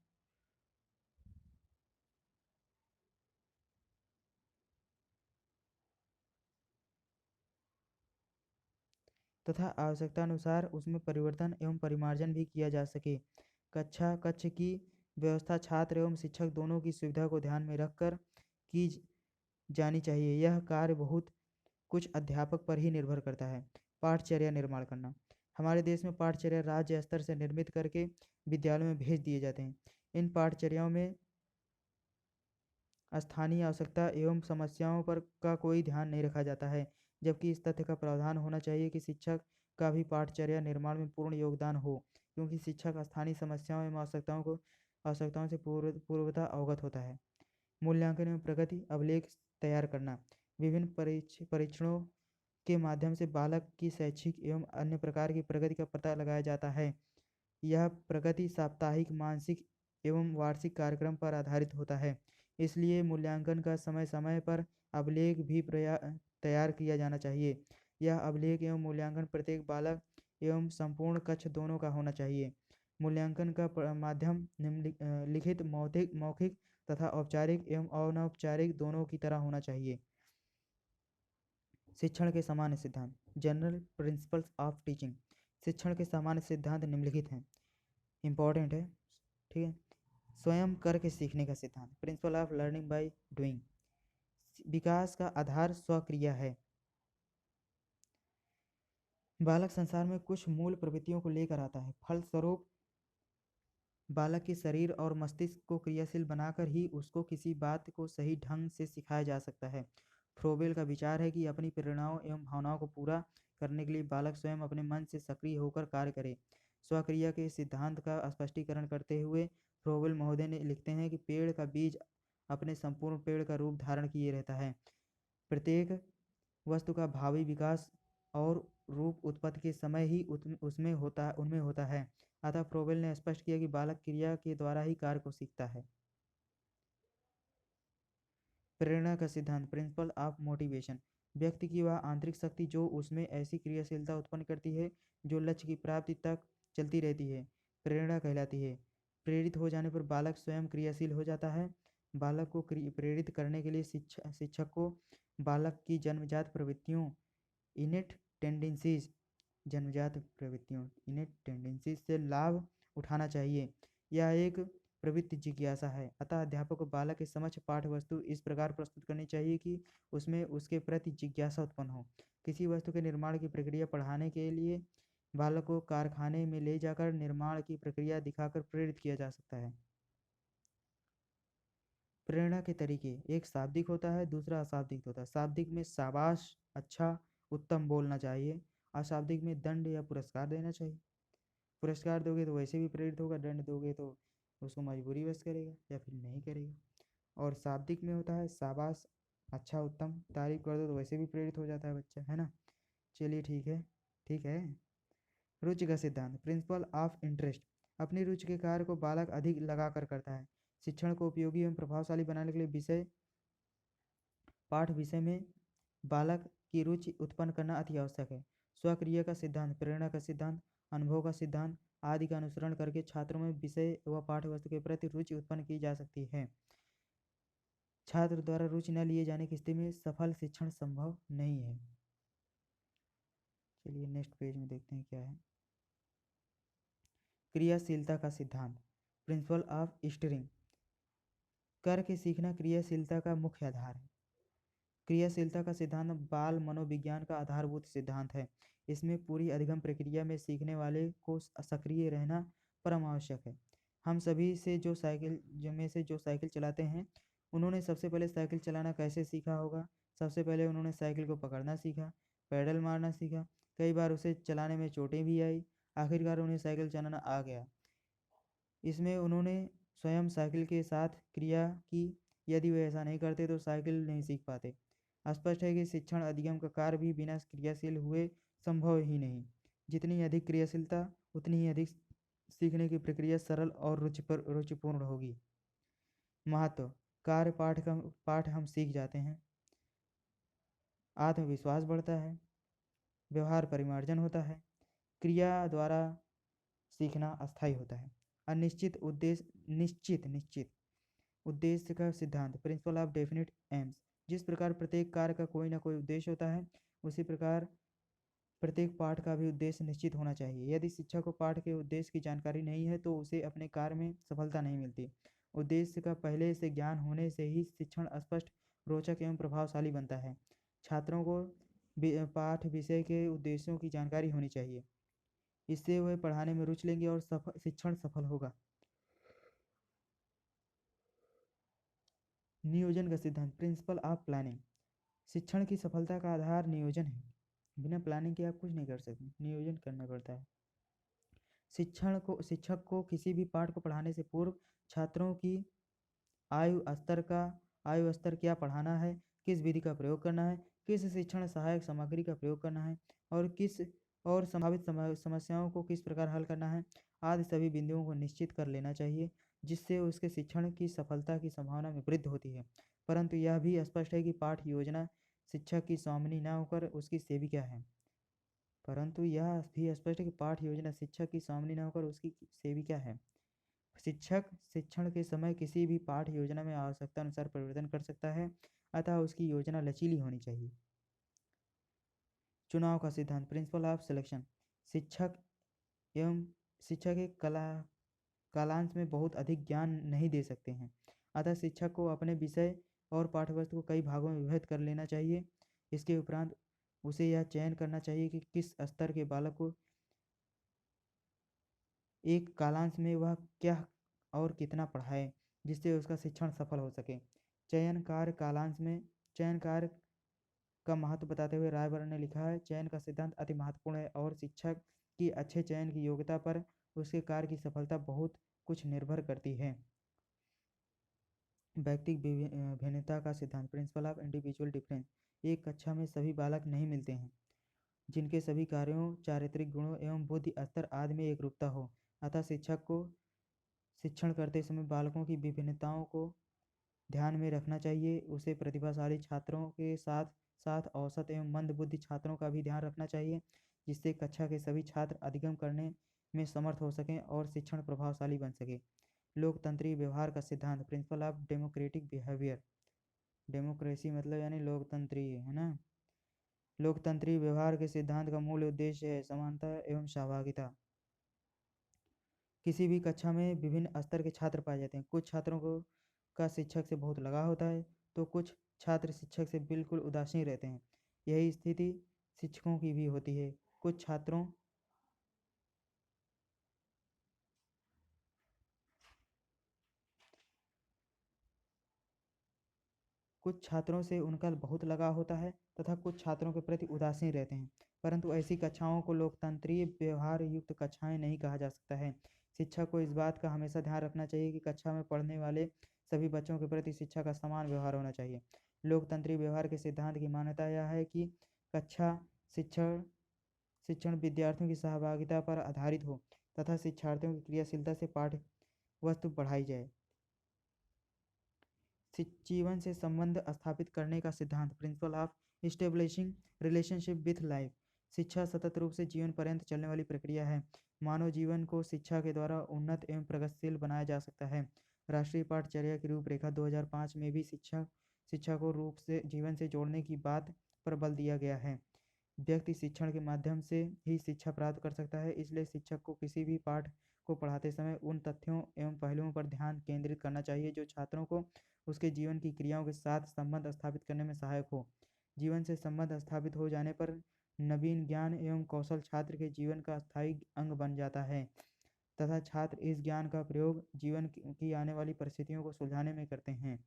आवश्यकतानुसार उसमें परिवर्तन एवं परिमार्जन भी किया जा सके। कक्ष की व्यवस्था छात्र एवं शिक्षक दोनों की सुविधा को ध्यान में रखकर की जानी चाहिए। यह कार्य बहुत कुछ अध्यापक पर ही निर्भर करता है। पाठचर्या निर्माण करना। हमारे देश में पाठचर्या राज्य स्तर से निर्मित करके विद्यालयों में भेज दिए जाते हैं। इन पाठचर्याओं में स्थानीय आवश्यकता एवं समस्याओं पर का कोई ध्यान नहीं रखा जाता है, जबकि इस तथ्य का प्रावधान होना चाहिए कि शिक्षक का भी पाठचर्या निर्माण में पूर्ण योगदान हो, क्योंकि शिक्षक स्थानीय समस्याओं एवं आवश्यकताओं से पूर्वतः अवगत होता है। मूल्यांकन एवं प्रगति अभिलेख तैयार करना। विभिन्न परीक्षणों के माध्यम से बालक की शैक्षिक एवं अन्य प्रकार की प्रगति का पता लगाया जाता है। यह प्रगति साप्ताहिक, मासिक एवं वार्षिक कार्यक्रम पर आधारित होता है। इसलिए मूल्यांकन का समय समय पर अभिलेख भी तैयार किया जाना चाहिए। यह अभिलेख एवं मूल्यांकन प्रत्येक बालक एवं संपूर्ण कक्ष दोनों का होना चाहिए। मूल्यांकन का माध्यम लिखित, मौखिक तथा औपचारिक एवं अनौपचारिक दोनों की तरह होना चाहिए। शिक्षण के सामान्य सिद्धांत। General principles of teaching. शिक्षण के सामान्य सिद्धांत निम्नलिखित हैं। इंपॉर्टेंट है, ठीक है। स्वयं करके सीखने का सिद्धांत, principle of learning by doing. विकास का आधार स्वक्रिया है। बालक संसार में कुछ मूल प्रवृत्तियों को लेकर आता है, फलस्वरूप बालक के शरीर और मस्तिष्क को क्रियाशील बनाकर ही उसको किसी बात को सही ढंग से सिखाया जा सकता है। फ्रोबेल का विचार है कि अपनी प्रेरणाओं एवं भावनाओं को पूरा करने के लिए बालक स्वयं अपने मन से सक्रिय होकर कार्य करे। स्वक्रिया के सिद्धांत का स्पष्टीकरण करते हुए फ्रोबेल महोदय ने लिखते हैं कि पेड़ का बीज अपने संपूर्ण पेड़ का रूप धारण किए रहता है। प्रत्येक वस्तु का भावी विकास और रूप उत्पत्ति के समय ही उनमें होता है। अतः फ्रोबेल ने स्पष्ट किया कि बालक क्रिया के द्वारा ही कार्य को सीखता है। प्रेरणा का सिद्धांत, प्रिंसिपल ऑफ मोटिवेशन। व्यक्ति की वह आंतरिक शक्ति जो उसमें ऐसी क्रियाशीलता उत्पन्न करती है जो लक्ष्य की प्राप्ति तक चलती रहती है, प्रेरणा कहलाती है। प्रेरित हो जाने पर बालक स्वयं क्रियाशील हो जाता है। बालक को प्रेरित करने के लिए शिक्षक को बालक की जन्मजात प्रवृत्तियों इनेट टेंडेंसीज से लाभ उठाना चाहिए। यह एक प्रवृत्ति जिज्ञासा है। अतः अध्यापक को बालक के समक्ष पाठ्य वस्तु इस प्रकार प्रस्तुत करनी चाहिए कि उसमें उसके प्रति जिज्ञासा उत्पन्न हो। किसी वस्तु के निर्माण की प्रक्रिया पढ़ाने के लिए बालक को कारखाने में ले जाकर निर्माण की प्रक्रिया दिखाकर प्रेरित किया जा सकता है। प्रेरणा के तरीके एक शाब्दिक होता है, दूसरा अशाब्दिक होता है। शाब्दिक में शाबाश, अच्छा, उत्तम बोलना चाहिए। अशाब्दिक में दंड या पुरस्कार देना चाहिए। पुरस्कार दोगे तो वैसे भी प्रेरित होगा, दंड दोगे तो उसको मजबूरी बस करेगा या फिर नहीं करेगा। और शाब्दिक में होता है शाबाश, अच्छा, उत्तम, तारीफ कर दो तो वैसे भी प्रेरित हो जाता है बच्चा, है ना। चलिए ठीक है, ठीक है। रुचि का सिद्धांत प्रिंसिपल ऑफ इंटरेस्ट। अपनी रुचि के कार्य को बालक अधिक लगा कर करता है। शिक्षण को उपयोगी एवं प्रभावशाली बनाने के लिए पाठ विषय में बालक की रुचि उत्पन्न करना अति आवश्यक है। स्वक्रिया का सिद्धांत, प्रेरणा का सिद्धांत, अनुभव का सिद्धांत आदि का अनुसरण करके छात्रों में विषय व पाठ्यवस्तु के प्रति रुचि उत्पन्न की जा सकती है। छात्र द्वारा रुचि न लिए जाने की स्थिति में सफल शिक्षण संभव नहीं है। चलिए नेक्स्ट पेज में देखते हैं क्या है। क्रियाशीलता का सिद्धांत प्रिंसिपल ऑफ स्टीयरिंग। करके सीखना क्रियाशीलता का मुख्य आधार है। क्रियाशीलता का सिद्धांत बाल मनोविज्ञान का आधारभूत सिद्धांत है। इसमें पूरी अधिगम प्रक्रिया में सीखने वाले को सक्रिय रहना परम आवश्यक है। हम सभी से जो साइकिल चलाते हैं, उन्होंने सबसे पहले साइकिल चलाना कैसे सीखा होगा? सबसे पहले उन्होंने साइकिल को पकड़ना सीखा, पैडल मारना सीखा, कई बार उसे चलाने में चोटें भी आई, आखिरकार उन्हें साइकिल चलाना आ गया। इसमें उन्होंने स्वयं साइकिल के साथ क्रिया की। यदि वे ऐसा नहीं करते तो साइकिल नहीं सीख पाते। स्पष्ट है कि शिक्षण अधिगम का कार्य भी बिना क्रियाशील हुए संभव ही नहीं। जितनी अधिक क्रियाशीलता उतनी ही अधिक सीखने की प्रक्रिया सरल और रुचिपूर्ण होगी। महत्व कार्य पाठ हम सीख जाते हैं, आत्मविश्वास बढ़ता है, व्यवहार परिमार्जन होता है, क्रिया द्वारा सीखना अस्थायी होता है। अनिश्चित उद्देश्य निश्चित उद्देश्य का सिद्धांत प्रिंसिपल ऑफ डेफिनिट एम्स। जिस प्रकार प्रत्येक कार्य का कोई ना कोई उद्देश्य होता है, उसी प्रकार प्रत्येक पाठ का भी उद्देश्य निश्चित होना चाहिए। यदि शिक्षक को पाठ के उद्देश्य की जानकारी नहीं है तो उसे अपने कार्य में सफलता नहीं मिलती। उद्देश्य का पहले से ज्ञान होने से ही शिक्षण स्पष्ट, रोचक एवं प्रभावशाली बनता है। छात्रों को पाठ विषय के उद्देश्यों की जानकारी होनी चाहिए। इससे वह पढ़ाने में रुचि लेंगे और शिक्षण सफल होगा। नियोजन का सिद्धांत प्रिंसिपल ऑफ प्लानिंग। शिक्षण की सफलता का आधार नियोजन है। बिना प्लानिंग के आप कुछ नहीं कर सकते, नियोजन करना पड़ता है। शिक्षक को किसी भी पाठ को पढ़ाने से पूर्व छात्रों की आयु स्तर क्या पढ़ाना है, किस विधि का प्रयोग करना है, किस शिक्षण सहायक सामग्री का प्रयोग करना है और संभावित समस्याओं को किस प्रकार हल करना है आदि सभी बिंदुओं को निश्चित कर लेना चाहिए, जिससे उसके शिक्षण की सफलता की संभावना में वृद्धि होती है। परंतु यह भी स्पष्ट है कि पाठ योजना शिक्षक की स्वामिनी न होकर उसकी सेविका है। परंतु यह भी स्पष्ट है कि पाठ योजना शिक्षक की स्वामिनी न होकर उसकी सेविका है। शिक्षक शिक्षण के समय किसी भी पाठ योजना में आवश्यकता अनुसार परिवर्तन कर सकता है, अतः उसकी योजना लचीली होनी चाहिए। चुनाव का सिद्धांत प्रिंसिपल ऑफ सिलेक्शन। शिक्षक एक कालांश में बहुत अधिक ज्ञान नहीं दे सकते हैं, अतः शिक्षक को अपने विषय और पाठ्यवस्तु को कई भागों में विभक्त कर लेना चाहिए। इसके उपरांत उसे यह चयन करना चाहिए कि किस स्तर के बालक को एक कालांश में वह क्या और कितना पढ़ाए, जिससे उसका शिक्षण सफल हो सके। चयन कार्य का महत्व बताते हुए रायबर्न ने लिखा है, चयन का सिद्धांत अति महत्वपूर्ण है और शिक्षक की अच्छे चयन की योग्यता पर उसके कार्य की सफलता बहुत कुछ निर्भर करती है। व्यक्तिगत भिन्नता का सिद्धांत प्रिंसिपल ऑफ इंडिविजुअल डिफरेंस। एक कक्षा में सभी बालक नहीं मिलते हैं जिनके सभी कार्यों, चारित्रिक गुणों एवं बुद्धि स्तर आदि में एकरूपता हो, अतः शिक्षक को शिक्षण करते समय बालकों की विभिन्नताओं को ध्यान में रखना चाहिए। उसे प्रतिभाशाली छात्रों के साथ साथ औसत एवं मंद बुद्धि छात्रों का भी ध्यान रखना चाहिए, जिससे कक्षा के सभी छात्र अधिगम करने में समर्थ हो सकें और शिक्षण प्रभावशाली बन सके। लोकतंत्री व्यवहार का सिद्धांत principle of democratic behaviour. Democracy मतलब यानी लोकतंत्री, है ना। लोकतंत्री व्यवहार के सिद्धांत का मूल उद्देश्य है समानता एवं सहभागिता। किसी भी कक्षा में विभिन्न स्तर के छात्र पाए जाते हैं। कुछ छात्रों को का शिक्षक से बहुत लगाव होता है तो कुछ छात्र शिक्षक से बिल्कुल उदासीन रहते हैं। यही स्थिति शिक्षकों की भी होती है। कुछ छात्रों कुछ छात्रों से उनका बहुत लगाव होता है तथा कुछ छात्रों के प्रति उदासीन रहते हैं, परंतु ऐसी कक्षाओं को लोकतंत्रीय व्यवहार युक्त कक्षाएं नहीं कहा जा सकता है। शिक्षक को इस बात का हमेशा ध्यान रखना चाहिए कि कक्षा में पढ़ने वाले सभी बच्चों के प्रति शिक्षा का समान व्यवहार होना चाहिए। लोकतंत्रीय व्यवहार के सिद्धांत की मान्यता यह है कि कक्षा शिक्षण शिक्षण विद्यार्थियों की सहभागिता पर आधारित हो तथा शिक्षार्थियों की क्रियाशीलता से पाठ्य वस्तु पढ़ाई जाए। जीवन से संबंध स्थापित करने का सिद्धांत, principle of establishing relationship with life. शिक्षा सतत रूप से जीवन पर्यंत चलने वाली प्रक्रिया है। मानव जीवन को शिक्षा के द्वारा उन्नत एवं प्रगतिशील बनाया जा सकता है। राष्ट्रीय पाठचर्या की रूपरेखा 2005 में भी शिक्षा को रूप से जीवन से जोड़ने की बात पर बल दिया गया है। व्यक्ति शिक्षण के माध्यम से ही शिक्षा प्राप्त कर सकता है, इसलिए शिक्षक को किसी भी पाठ को पढ़ाते समय उन तथ्यों एवं पहलुओं पर ध्यान केंद्रित करना चाहिए जो छात्रों को उसके जीवन की क्रियाओं के साथ संबंध स्थापित करने में सहायक हो। जीवन से संबंध स्थापित हो जाने पर नवीन ज्ञान एवं कौशल छात्र के जीवन का स्थायी अंग बन जाता है तथा छात्र इस ज्ञान का प्रयोग जीवन की आने वाली परिस्थितियों को सुलझाने में करते हैं।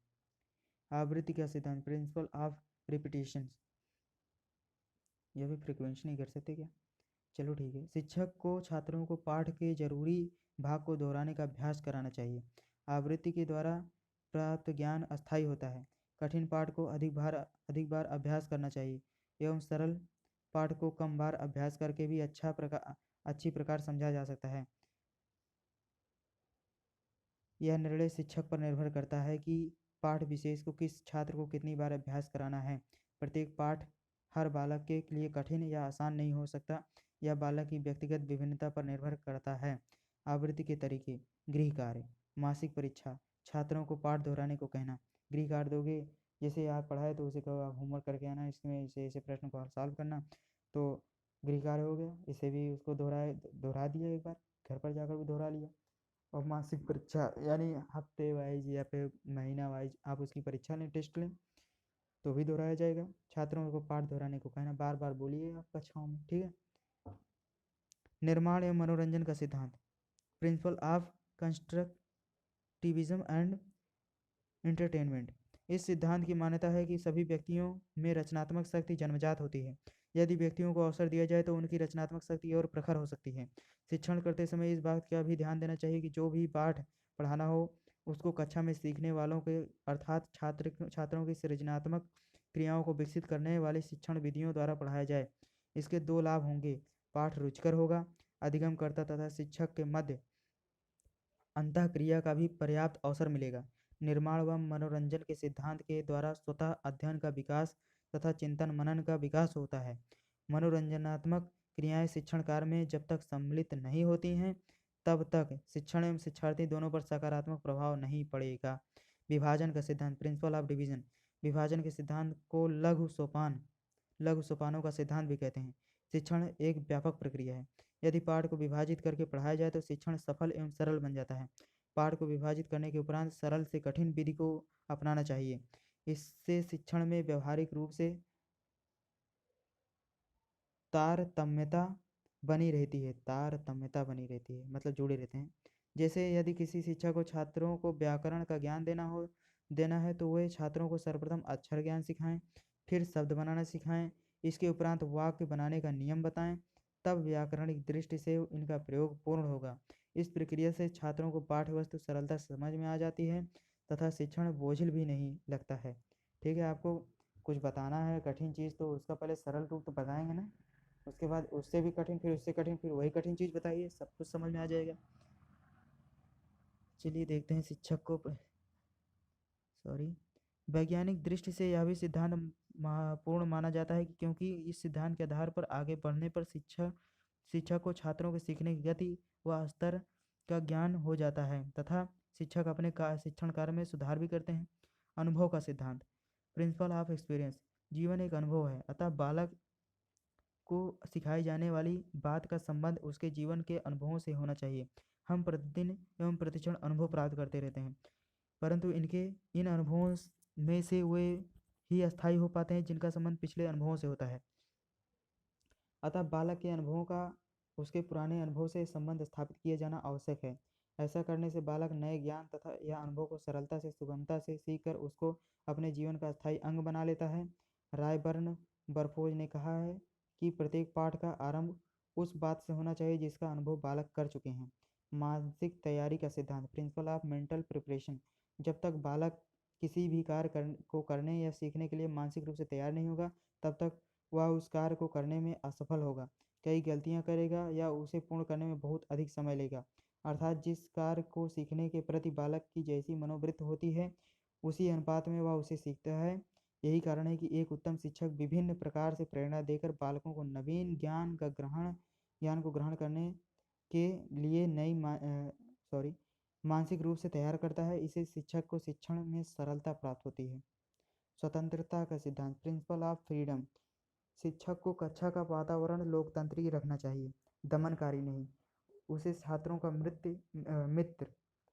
आवृत्ति का सिद्धांत, प्रिंसिपल ऑफ रिपीटेशन। यह भी फ्रीक्वेंसी नहीं कर सकते क्या? चलो ठीक है। शिक्षक को छात्रों को पाठ के जरूरी भाग को दोहराने का अभ्यास कराना चाहिए। आवृत्ति के द्वारा प्राप्त ज्ञान अस्थायी होता है। कठिन पाठ को अधिक बार अभ्यास करना चाहिए एवं सरल पाठ को कम बार अभ्यास करके भी अच्छी प्रकार समझा जा सकता है। यह निर्णय शिक्षक पर निर्भर करता है कि पाठ विशेष को किस छात्र को कितनी बार अभ्यास कराना है। प्रत्येक पाठ हर बालक के लिए कठिन या आसान नहीं हो सकता। यह बालक की व्यक्तिगत विभिन्नता पर निर्भर करता है। आवृत्ति के तरीके, गृह कार्य, मासिक परीक्षा, छात्रों को पाठ दोहराने को कहना। गृह कार्य दोगे, जैसे आप पढ़ाए तो उसे कहो आप होमवर्क करके आना, इसमें ऐसे प्रश्न को सॉल्व करना, तो गृह कार्य हो गया। इसे भी उसको दोहरा दिया, एक बार घर पर जाकर भी दोहरा लिया। और मासिक परीक्षा यानी हफ्ते वाइज या फिर महीना वाइज आप उसकी परीक्षा लें, टेस्ट लें, तो भी दोहराया जाएगा। छात्रों को पाठ दोहराने को कहना, बार बार बोलिए आप कक्षाओं में, ठीक है। निर्माण एवं मनोरंजन का सिद्धांत, principle of constructivism and entertainment. इस सिद्धांत की मान्यता है कि सभी व्यक्तियों में रचनात्मक शक्ति जन्मजात होती है। यदि व्यक्तियों को अवसर दिया जाए तो उनकी रचनात्मक शक्ति और प्रखर हो सकती है। शिक्षण करते समय इस बात का भी ध्यान देना चाहिए कि जो भी पाठ पढ़ाना हो उसको कक्षा में सीखने वालों के अर्थात छात्रों की सृजनात्मक क्रियाओं को विकसित करने वाली शिक्षण विधियों द्वारा पढ़ाया जाए। इसके दो लाभ होंगे, पाठ रुचिकर होगा, अधिगमकर्ता तथा शिक्षक के मध्य अंतः क्रिया का भी पर्याप्त अवसर मिलेगा। निर्माण व मनोरंजन के सिद्धांत के द्वारा स्वतः अध्ययन का विकास तथा चिंतन मनन का विकास होता है। मनोरंजनात्मक क्रियाएं शिक्षण कार्य में जब तक सम्मिलित नहीं होती हैं तब तक शिक्षण एवं शिक्षार्थी दोनों पर सकारात्मक प्रभाव नहीं पड़ेगा। विभाजन का सिद्धांत, प्रिंसिपल ऑफ डिवीजन। विभाजन के सिद्धांत को लघु सोपानों का सिद्धांत भी कहते हैं। शिक्षण एक व्यापक प्रक्रिया है। यदि पाठ को विभाजित करके पढ़ाया जाए तो शिक्षण सफल एवं सरल बन जाता है। पाठ को विभाजित करने के उपरांत सरल से कठिन विधि को अपनाना चाहिए। इससे शिक्षण में व्यावहारिक रूप से तारतम्यता बनी रहती है मतलब जुड़े रहते हैं। जैसे यदि किसी शिक्षक को छात्रों को व्याकरण का ज्ञान देना है तो वह छात्रों को सर्वप्रथम अक्षर ज्ञान सिखाएं, फिर शब्द बनाना सिखाएं, इसके उपरांत वाक्य बनाने का नियम बताएं, तब व्याकरणिक दृष्टि से इनका प्रयोग पूर्ण होगा। इस प्रक्रिया से छात्रों को पाठ्य वस्तु सरलता से समझ में आ जाती है तथा शिक्षण बोझिल भी नहीं लगता है। ठीक है, आपको कुछ बताना है कठिन चीज़ तो उसका पहले सरल रूप तो बताएंगे ना, उसके बाद उससे भी कठिन, फिर उससे कठिन, फिर वही कठिन चीज़ बताइए, सब कुछ समझ में आ जाएगा। चलिए देखते हैं शिक्षक को वैज्ञानिक दृष्टि से यह भी सिद्धांत पूर्ण माना जाता है क्योंकि इस सिद्धांत के आधार पर आगे बढ़ने पर शिक्षक को छात्रों के सीखने की गति व स्तर का ज्ञान हो जाता है तथा शिक्षक अपने शिक्षण कार्य में सुधार भी करते हैं। अनुभव का सिद्धांत, प्रिंसिपल ऑफ एक्सपीरियंस। जीवन एक अनुभव है, अतः बालक को सिखाई जाने वाली बात का संबंध उसके जीवन के अनुभवों से होना चाहिए। हम प्रतिदिन एवं प्रतिक्षण अनुभव प्राप्त करते रहते हैं, परंतु इन अनुभवों में से वे ही अस्थायी हो पाते हैं जिनका संबंध पिछले अनुभवों से होता है। अतः बालक के अनुभवों का उसके पुराने अनुभव से संबंध स्थापित किया जाना आवश्यक है। ऐसा करने से बालक नए ज्ञान तथा या अनुभव को सरलता से सुगमता से सीखकर उसको अपने जीवन का स्थायी अंग बना लेता है। रायबर्न बरफोज ने कहा है कि प्रत्येक पाठ का आरंभ उस बात से होना चाहिए जिसका अनुभव बालक कर चुके हैं। मानसिक तैयारी का सिद्धांत, प्रिंसिपल ऑफ मेंटल प्रिपरेशन। जब तक बालक किसी भी कार्य को करने या सीखने के लिए मानसिक रूप से तैयार नहीं होगा, तब तक वह उस कार्य को करने में असफल होगा, कई गलतियां करेगा या उसे पूर्ण करने में बहुत अधिक समय लेगा। अर्थात जिस कार्य को सीखने के प्रति बालक की जैसी मनोवृत्ति होती है, उसी अनुपात में वह उसे सीखता है। यही कारण है कि एक उत्तम शिक्षक विभिन्न प्रकार से प्रेरणा देकर बालकों को नवीन ज्ञान को ग्रहण करने के लिए मानसिक रूप से तैयार करता है। इसे शिक्षक को शिक्षण में सरलता प्राप्त होती है। स्वतंत्रता का सिद्धांत, प्रिंसिपल ऑफ फ्रीडम। शिक्षक को कक्षा का वातावरण लोकतांत्रिक रखना चाहिए, दमनकारी नहीं। उसे छात्रों का मित्र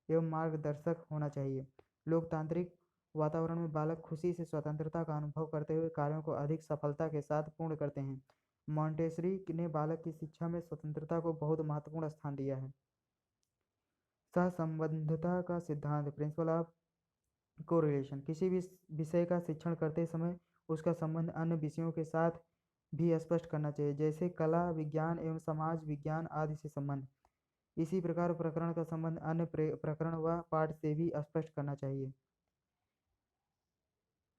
एवं मार्गदर्शक होना चाहिए। लोकतांत्रिक वातावरण में बालक खुशी से स्वतंत्रता का अनुभव करते हुए कार्यों को अधिक सफलता के साथ पूर्ण करते हैं। मॉन्टेसरी ने बालक की शिक्षा में स्वतंत्रता को बहुत महत्वपूर्ण स्थान दिया है। सहसंबंधता का सिद्धांत, प्रिंसिपल ऑफ कोरिलेशन। किसी भी विषय का शिक्षण करते समय उसका संबंध अन्य विषयों के साथ भी स्पष्ट करना चाहिए, जैसे कला, विज्ञान एवं समाज विज्ञान आदि से संबंध। इसी प्रकार प्रकरण का संबंध अन्य प्रकरण व पाठ से भी स्पष्ट करना चाहिए।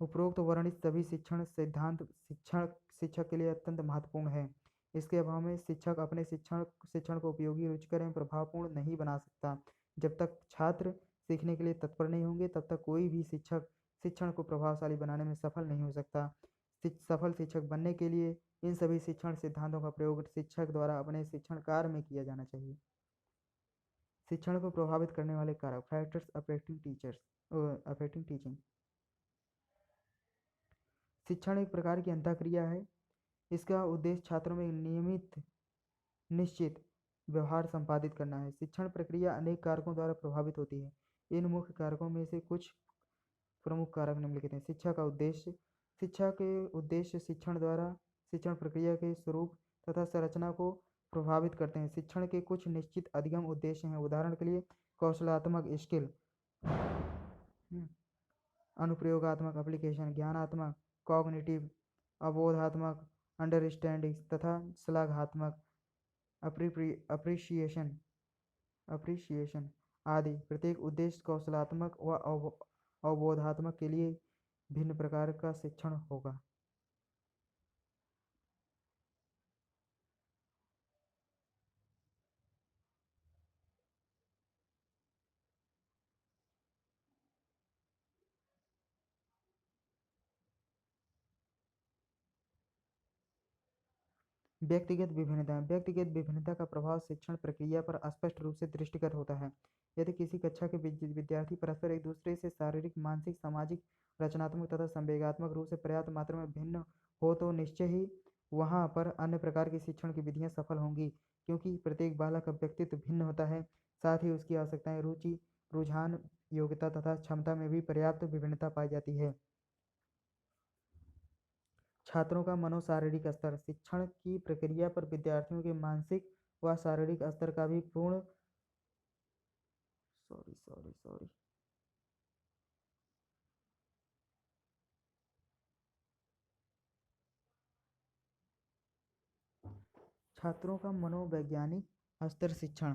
उपरोक्त वर्णित सभी शिक्षण सिद्धांत शिक्षक के लिए अत्यंत महत्वपूर्ण है। इसके अभाव में शिक्षक अपने शिक्षण को उपयोगी, रुचिकर एवं प्रभावपूर्ण नहीं बना सकता। जब तक छात्र सीखने के लिए तत्पर नहीं होंगे, तब तक कोई भी शिक्षक शिक्षण को प्रभावशाली बनाने में सफल नहीं हो सकता। सफल शिक्षक बनने के लिए इन सभी शिक्षण सिद्धांतों का प्रयोग शिक्षक द्वारा अपने शिक्षण कार्य में किया जाना चाहिए। शिक्षण को प्रभावित करने वाले कारक, फैक्टर्स अफेक्टिंग टीचिंग। शिक्षण एक प्रकार की अंतःक्रिया है। इसका उद्देश्य छात्रों में नियमित निश्चित व्यवहार संपादित करना है। शिक्षण प्रक्रिया अनेक कारकों द्वारा प्रभावित होती है। इन मुख्य कारकों में से कुछ प्रमुख कारक निम्नलिखित हैं। शिक्षा के उद्देश्य शिक्षण प्रक्रिया के स्वरूप तथा संरचना को प्रभावित करते हैं। शिक्षण के कुछ निश्चित अधिगम उद्देश्य हैं। उदाहरण के लिए कौशलात्मक स्किल, अनुप्रयोगात्मक एप्लीकेशन, ज्ञानात्मक कॉग्निटिव, अवबोधात्मक अंडरस्टैंडिंग तथा श्लाघात्मक अप्रिशिएशन आदि। प्रत्येक उद्देश्य कौशलात्मक व अवबोधात्मक के लिए भिन्न प्रकार का शिक्षण होगा। व्यक्तिगत विभिन्नता का प्रभाव शिक्षण प्रक्रिया पर स्पष्ट रूप से दृष्टिगत होता है। यदि किसी कक्षा के विद्यार्थी परस्पर एक दूसरे से शारीरिक, मानसिक, सामाजिक, रचनात्मक तथा संवेगात्मक रूप से पर्याप्त मात्रा में भिन्न हो, तो निश्चय ही वहाँ पर अन्य प्रकार की शिक्षण की विधियाँ सफल होंगी, क्योंकि प्रत्येक बालक का व्यक्तित्व भिन्न होता है। साथ ही उसकी आवश्यकताएं, रुचि, रुझान, योग्यता तथा क्षमता में भी पर्याप्त विभिन्नता पाई जाती है। छात्रों का मनोशारीरिक स्तर, शिक्षण की प्रक्रिया पर विद्यार्थियों के मानसिक व शारीरिक स्तर का भी पूर्ण छात्रों का मनोवैज्ञानिक स्तर, शिक्षण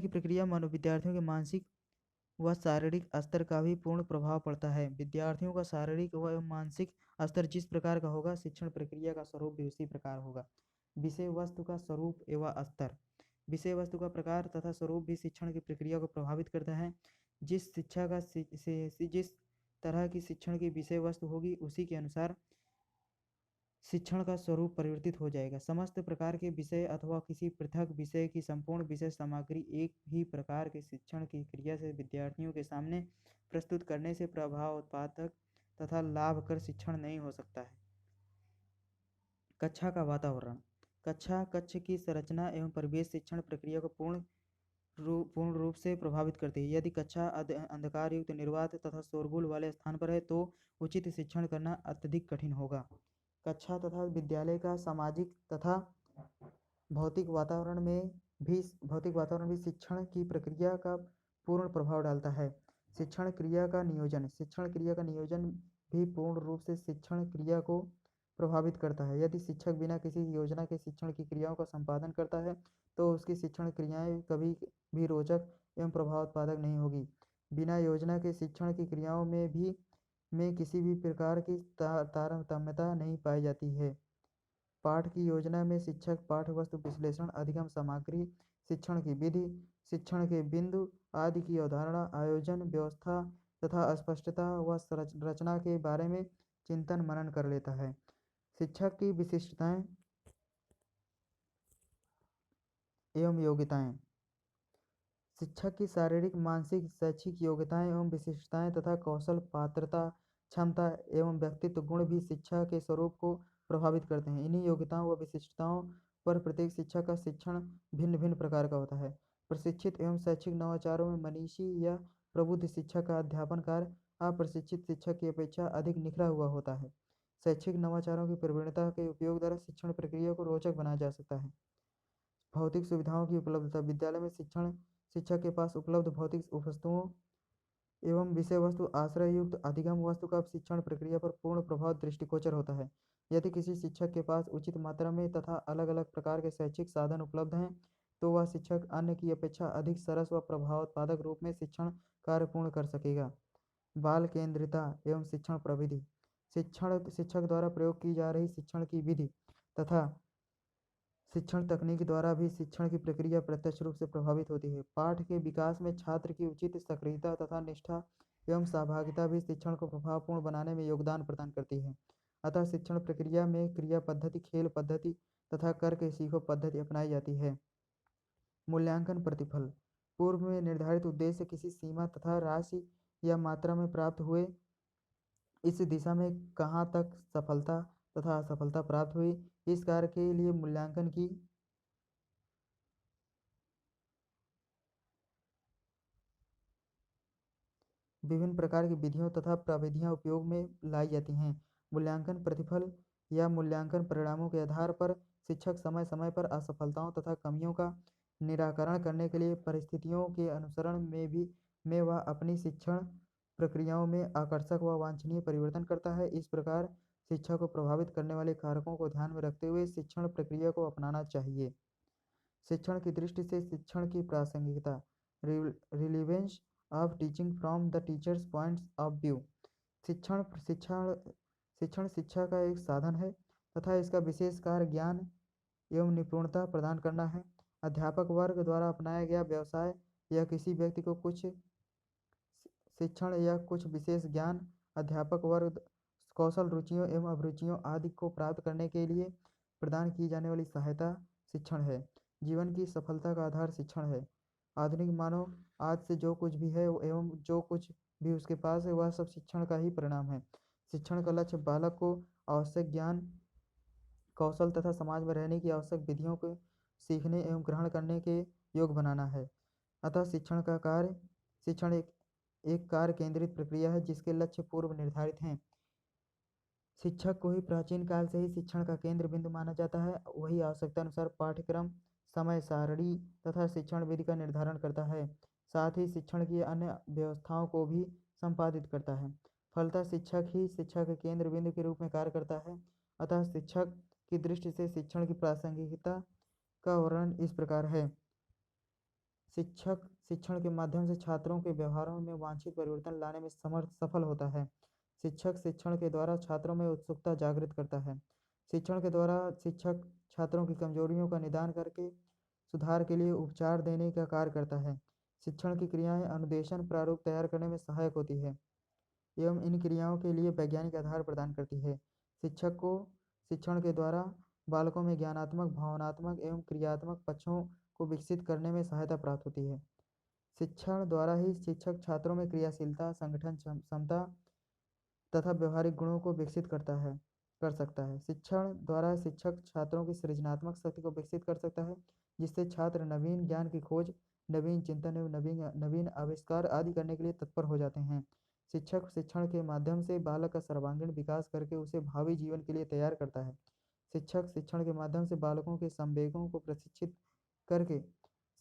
की प्रक्रिया विद्यार्थियों के मानसिक व शारीरिक स्तर का भी पूर्ण प्रभाव पड़ता है। विद्यार्थियों का शारीरिक व मानसिक स्तर जिस प्रकार का होगा, शिक्षण प्रक्रिया का स्वरूप भी उसी प्रकार होगा। विषय वस्तु का स्वरूप एवं स्तर, विषय वस्तु का प्रकार तथा स्वरूप भी शिक्षण की प्रक्रिया को प्रभावित करता है। जिस तरह की शिक्षण की विषय वस्तु होगी, उसी के अनुसार शिक्षण का स्वरूप परिवर्तित हो जाएगा। समस्त प्रकार के विषय अथवा किसी पृथक विषय की संपूर्ण विषय सामग्री एक ही प्रकार के शिक्षण की क्रिया से विद्यार्थियों के सामने प्रस्तुत करने से प्रभाव उत्पादक तथा लाभकर शिक्षण नहीं हो सकता है। कक्षा का वातावरण, कक्ष की संरचना एवं परिवेश शिक्षण प्रक्रिया को पूर्ण रूप से प्रभावित करती है। यदि कक्षा अंधकार युक्त, निर्वात तथा शोरगुल वाले स्थान पर है, तो उचित शिक्षण करना अत्यधिक कठिन होगा। कक्षा तथा विद्यालय का सामाजिक तथा भौतिक वातावरण में भी भौतिक वातावरण भी शिक्षण की प्रक्रिया का पूर्ण प्रभाव डालता है। शिक्षण क्रिया का नियोजन भी पूर्ण रूप से शिक्षण क्रिया को प्रभावित करता है। यदि शिक्षक बिना किसी योजना के शिक्षण की क्रियाओं का संपादन करता है तो उसकी शिक्षण क्रियाएं कभी भी रोचक एवं प्रभावोत्पादक नहीं होगी। बिना योजना के शिक्षण की क्रियाओं में किसी भी प्रकार की तारतम्यता नहीं पाई जाती है। पाठ की योजना में शिक्षक पाठ्य वस्तु विश्लेषण, अधिगम सामग्री, शिक्षण की विधि, शिक्षण के बिंदु आदि की अवधारणा, आयोजन, व्यवस्था तथा स्पष्टता व रचना के बारे में चिंतन मनन कर लेता है। शिक्षक की विशिष्टताएं एवं योग्यताएं। शिक्षक की शारीरिक, मानसिक, शैक्षिक योग्यताएं एवं विशिष्टताएं तथा कौशल, पात्रता, क्षमता एवं व्यक्तित्व गुण भी शिक्षा के स्वरूप को प्रभावित करते हैं। इन्हीं योग्यताओं व विशिष्टताओं पर प्रत्येक शिक्षक का शिक्षण भिन्न भिन्न प्रकार का होता है। प्रशिक्षित एवं शैक्षिक नवाचारों में मनीषी या प्रबुद्ध शिक्षक का अध्यापन कार्य अप्रशिक्षित शिक्षक की अपेक्षा अधिक निखरा हुआ होता है। शैक्षिक नवाचारों की प्रवीणता के उपयोग द्वारा शिक्षण प्रक्रिया को रोचक बनाया जा सकता है। भौतिक सुविधाओं की उपलब्धता। विद्यालय में शिक्षक के पास उपलब्ध भौतिक वस्तुओं एवं विषय वस्तु आश्रय युक्त अधिगम वस्तु का शिक्षण प्रक्रिया पर पूर्ण प्रभाव दृष्टिगोचर होता है। यदि किसी शिक्षक के पास उचित मात्रा में तथा अलग अलग प्रकार के शैक्षिक साधन उपलब्ध हैं तो वह शिक्षक अन्य की अपेक्षा अधिक सरस व प्रभावोत्पादक रूप में शिक्षण कार्य पूर्ण कर सकेगा। बाल केंद्रिता एवं शिक्षण प्रविधि। शिक्षक द्वारा प्रयोग की जा रही शिक्षण की विधि तथा शिक्षण तकनीक द्वारा भी शिक्षण की प्रक्रिया प्रत्यक्ष रूप से प्रभावित होती है। पाठ के विकास में छात्र की उचित सक्रियता तथा निष्ठा एवं सहभागिता भी शिक्षण को प्रभावपूर्ण बनाने में योगदान प्रदान करती है। अतः शिक्षण प्रक्रिया में क्रिया पद्धति, खेल पद्धति तथा करके सीखो पद्धति अपनाई जाती है। मूल्यांकन प्रतिफल। पूर्व में निर्धारित उद्देश्य किसी सीमा तथा राशि या मात्रा में प्राप्त हुए, इस दिशा में कहाँ तक सफलता तथा असफलता प्राप्त हुई, इस कार्य के लिए मूल्यांकन की विभिन्न प्रकार की विधियों तथा प्रविधियां उपयोग में लाई जाती हैं। मूल्यांकन प्रतिफल या मूल्यांकन परिणामों के आधार पर शिक्षक समय समय पर असफलताओं तथा कमियों का निराकरण करने के लिए परिस्थितियों के अनुसरण में वह अपनी शिक्षण प्रक्रियाओं में आकर्षक व वांछनीय परिवर्तन करता है। इस प्रकार शिक्षा को प्रभावित करने वाले कारकों को ध्यान में रखते हुए शिक्षण प्रक्रिया को अपनाना चाहिए। शिक्षण की दृष्टि से शिक्षण की प्रासंगिकता। Relevance of teaching from the teachers points of view. शिक्षण शिक्षण शिक्षण शिक्षा का एक साधन है तथा इसका विशेष कार्य ज्ञान एवं निपुणता प्रदान करना है। अध्यापक वर्ग द्वारा अपनाया गया व्यवसाय या किसी व्यक्ति को कुछ शिक्षण या कुछ विशेष ज्ञान अध्यापक वर्ग कौशल, रुचियों एवं अभिरुचियों आदि को प्राप्त करने के लिए प्रदान की जाने वाली सहायता शिक्षण है। जीवन की सफलता का आधार शिक्षण है। आधुनिक मानव आज से जो कुछ भी है एवं जो कुछ भी उसके पास है वह सब शिक्षण का ही परिणाम है। शिक्षण का लक्ष्य बालक को आवश्यक ज्ञान, कौशल तथा समाज में रहने की आवश्यक विधियों को सीखने एवं ग्रहण करने के योग बनाना है। अतः शिक्षण एक कार्य केंद्रित प्रक्रिया है जिसके लक्ष्य पूर्व निर्धारित हैं। शिक्षक को ही प्राचीन काल से ही शिक्षण का केंद्र बिंदु माना जाता है। वही आवश्यकता अनुसार पाठ्यक्रम, समय सारणी तथा शिक्षण विधि का निर्धारण करता है, साथ ही शिक्षण की अन्य व्यवस्थाओं को भी संपादित करता है। फलतः शिक्षक ही शिक्षा के केंद्र बिंदु के रूप में कार्य करता है। अतः शिक्षक की दृष्टि से शिक्षण की प्रासंगिकता का वर्णन इस प्रकार है। शिक्षक शिक्षण के माध्यम से छात्रों के व्यवहारों में वांछित परिवर्तन लाने में सफल होता है। शिक्षक शिक्षण के द्वारा छात्रों में उत्सुकता जागृत करता है। शिक्षण के द्वारा शिक्षक छात्रों की कमजोरियों का निदान करके सुधार के लिए उपचार देने का कार्य करता है। शिक्षण की क्रियाएं अनुदेशन प्रारूप तैयार करने में सहायक होती है एवं इन क्रियाओं के लिए वैज्ञानिक आधार प्रदान करती है। शिक्षक को शिक्षण के द्वारा बालकों में ज्ञानात्मक, भावनात्मक एवं क्रियात्मक पक्षों को विकसित करने में सहायता प्राप्त होती है। शिक्षण द्वारा ही शिक्षक छात्रों में क्रियाशीलता, संगठन क्षमता तथा व्यवहारिक गुणों को विकसित कर सकता है। शिक्षण द्वारा शिक्षक छात्रों की सृजनात्मक शक्ति को विकसित कर सकता है, जिससे छात्र नवीन ज्ञान की खोज, नवीन चिंतन एवं नवीन आविष्कार आदि करने के लिए तत्पर हो जाते हैं। शिक्षक शिक्षण के माध्यम से बालक का सर्वांगीण विकास करके उसे भावी जीवन के लिए तैयार करता है। शिक्षक शिक्षण के माध्यम से बालकों के संवेगों को प्रशिक्षित करके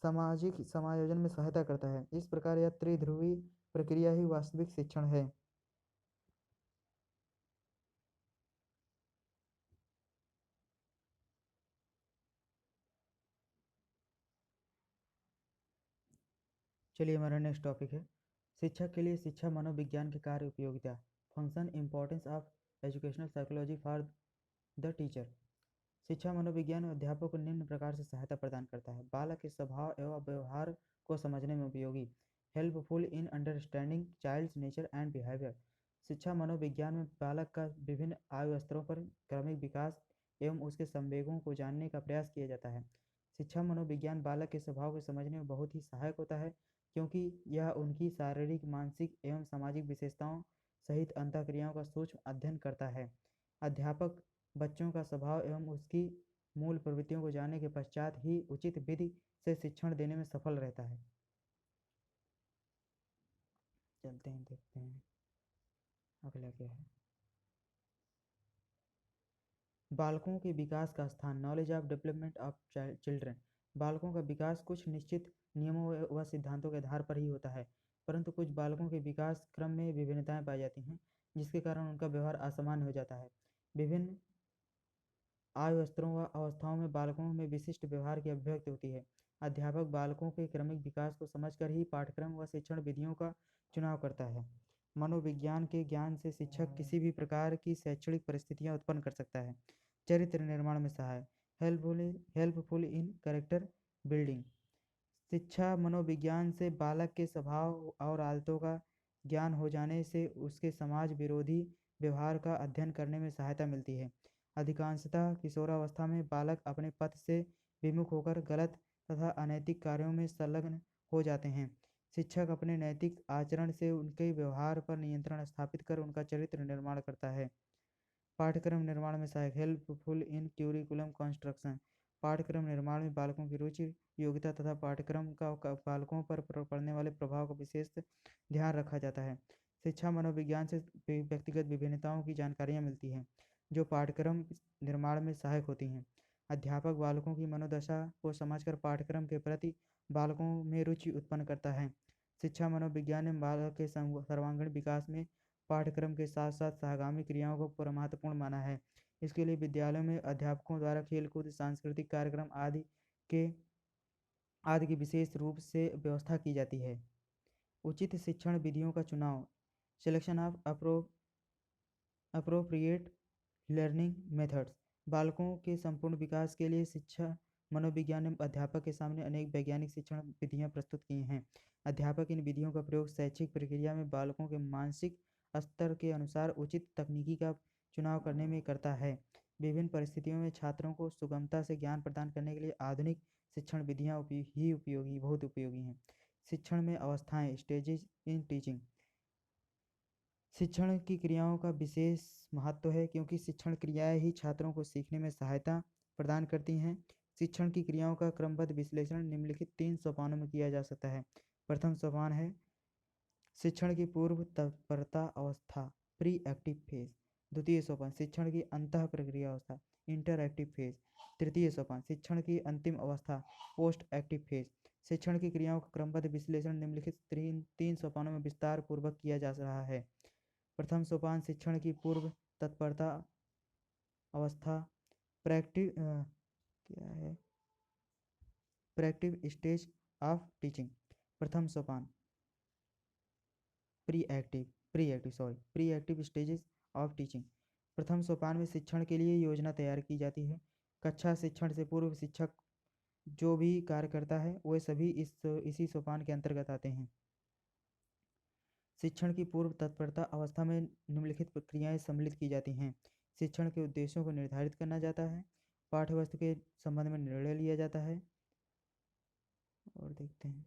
सामाजिक समायोजन में सहायता करता है। इस प्रकार यह त्रिध्रुवी प्रक्रिया ही वास्तविक शिक्षण है। चलिए हमारा नेक्स्ट टॉपिक है शिक्षक के लिए शिक्षा मनोविज्ञान के कार्य उपयोगिता। Function importance of educational psychology for the teacher. शिक्षा मनोविज्ञान अध्यापक को निम्न प्रकार से सहायता प्रदान करता है। बालक के स्वभाव एवं व्यवहार को समझने में उपयोगी। Helpful in understanding child's nature and behaviour. शिक्षा मनोविज्ञान में बालक का विभिन्न आयु स्तरों पर क्रमिक विकास एवं उसके संवेगों को जानने का प्रयास किया जाता है। शिक्षा मनोविज्ञान बालक के स्वभाव को समझने में बहुत ही सहायक होता है, क्योंकि यह उनकी शारीरिक, मानसिक एवं सामाजिक विशेषताओं सहित अंतःक्रियाओं का सूक्ष्म अध्ययन करता है। अध्यापक बच्चों का स्वभाव एवं उसकी मूल प्रवृत्तियों को जानने के पश्चात ही उचित विधि से शिक्षण देने में सफल रहता है। चलते हैं, देखते हैं अगला क्या है। बालकों के विकास का स्थान। Knowledge of development of children. बालकों का विकास कुछ निश्चित नियमों व सिद्धांतों के आधार पर ही होता है, परंतु कुछ बालकों के विकास क्रम में विभिन्नताएं पाई जाती हैं, जिसके कारण उनका व्यवहार असामान्य हो जाता है। विभिन्न आयु स्तरों व अवस्थाओं में बालकों में विशिष्ट व्यवहार की अभिव्यक्ति होती है। अध्यापक बालकों के क्रमिक विकास को समझकर ही पाठ्यक्रम व शिक्षण विधियों का चुनाव करता है। मनोविज्ञान के ज्ञान से शिक्षक किसी भी प्रकार की शैक्षणिक परिस्थितियां उत्पन्न कर सकता है। चरित्र निर्माण में सहाय। Helpful in character building. शिक्षा मनोविज्ञान से बालक के स्वभाव और आदतों का ज्ञान हो जाने से उसके समाज विरोधी व्यवहार का अध्ययन करने में सहायता मिलती है। अधिकांशतः किशोरावस्था में बालक अपने पथ से विमुख होकर गलत तथा अनैतिक कार्यों में संलग्न हो जाते हैं। शिक्षक अपने नैतिक आचरण से उनके व्यवहार पर नियंत्रण स्थापित कर उनका चरित्र निर्माण करता है। पाठ्यक्रम निर्माण में सहायक। Helpful in curriculum construction. पाठ्यक्रम निर्माण में बालकों की रुचि, योग्यता तथा पाठ्यक्रम का बालकों पर पड़ने वाले प्रभाव का विशेष ध्यान रखा जाता है। शिक्षा मनोविज्ञान से व्यक्तिगत विभिन्नताओं की जानकारियाँ मिलती हैं, जो पाठ्यक्रम निर्माण में सहायक होती हैं। अध्यापक बालकों की मनोदशा को समझकर पाठ्यक्रम के प्रति बालकों में रुचि उत्पन्न करता है। शिक्षा मनोविज्ञान ने बालक के सर्वांगीण विकास में पाठ्यक्रम के साथ साथ सहगामी क्रियाओं को महत्वपूर्ण माना है। इसके लिए विद्यालयों में अध्यापकों द्वारा खेलकूद, सांस्कृतिक कार्यक्रम आदि की विशेष रूप से व्यवस्था की जाती है। उचित शिक्षण विधियों का चुनाव। Selection of appropriate learning methods. बालकों के संपूर्ण विकास के लिए शिक्षा मनोविज्ञान ने अध्यापक के सामने अनेक वैज्ञानिक शिक्षण विधियां प्रस्तुत की हैं। अध्यापक इन विधियों का प्रयोग शैक्षिक प्रक्रिया में बालकों के मानसिक स्तर के अनुसार उचित तकनीकी का चुनाव करने में करता है। विभिन्न परिस्थितियों में छात्रों को सुगमता से ज्ञान प्रदान करने के लिए आधुनिक शिक्षण विधियाँ बहुत उपयोगी हैं। शिक्षण में अवस्थाएं। Stages in teaching. शिक्षण की क्रियाओं का विशेष महत्व है, क्योंकि शिक्षण क्रियाएं ही छात्रों को सीखने में सहायता प्रदान करती हैं। शिक्षण की क्रियाओं का क्रमबद्ध विश्लेषण निम्नलिखित 3 सोपानों में किया जा सकता है। प्रथम सोपान है शिक्षण की पूर्व तत्परता अवस्था, प्री एक्टिव फेज। द्वितीय सोपान शिक्षण की अंतः प्रक्रिया अवस्था, इंटर एक्टिव फेज। तृतीय सोपान शिक्षण की अंतिम अवस्था, पोस्ट एक्टिव फेज। शिक्षण की क्रियाओं का क्रमबद्ध विश्लेषण निम्नलिखित तीन सोपानों में विस्तार पूर्वक किया जा रहा है। प्रथम सोपान शिक्षण की पूर्व तत्परता अवस्था, प्रैक्टिव क्या है प्रैक्टिव स्टेज ऑफ टीचिंग। प्रथम सोपान pre active stages of teaching. प्रथम सोपान में शिक्षण के लिए योजना तैयार की जाती है। कक्षा शिक्षण से पूर्व शिक्षक जो भी कार्य करता है वे सभी इसी सोपान के अंतर्गत आते हैं। शिक्षण की पूर्व तत्परता अवस्था में निम्नलिखित प्रक्रियाएं सम्मिलित की जाती हैं। शिक्षण के उद्देश्यों को निर्धारित करना जाता है। पाठ्यवस्तु के संबंध में निर्णय लिया जाता है। और देखते हैं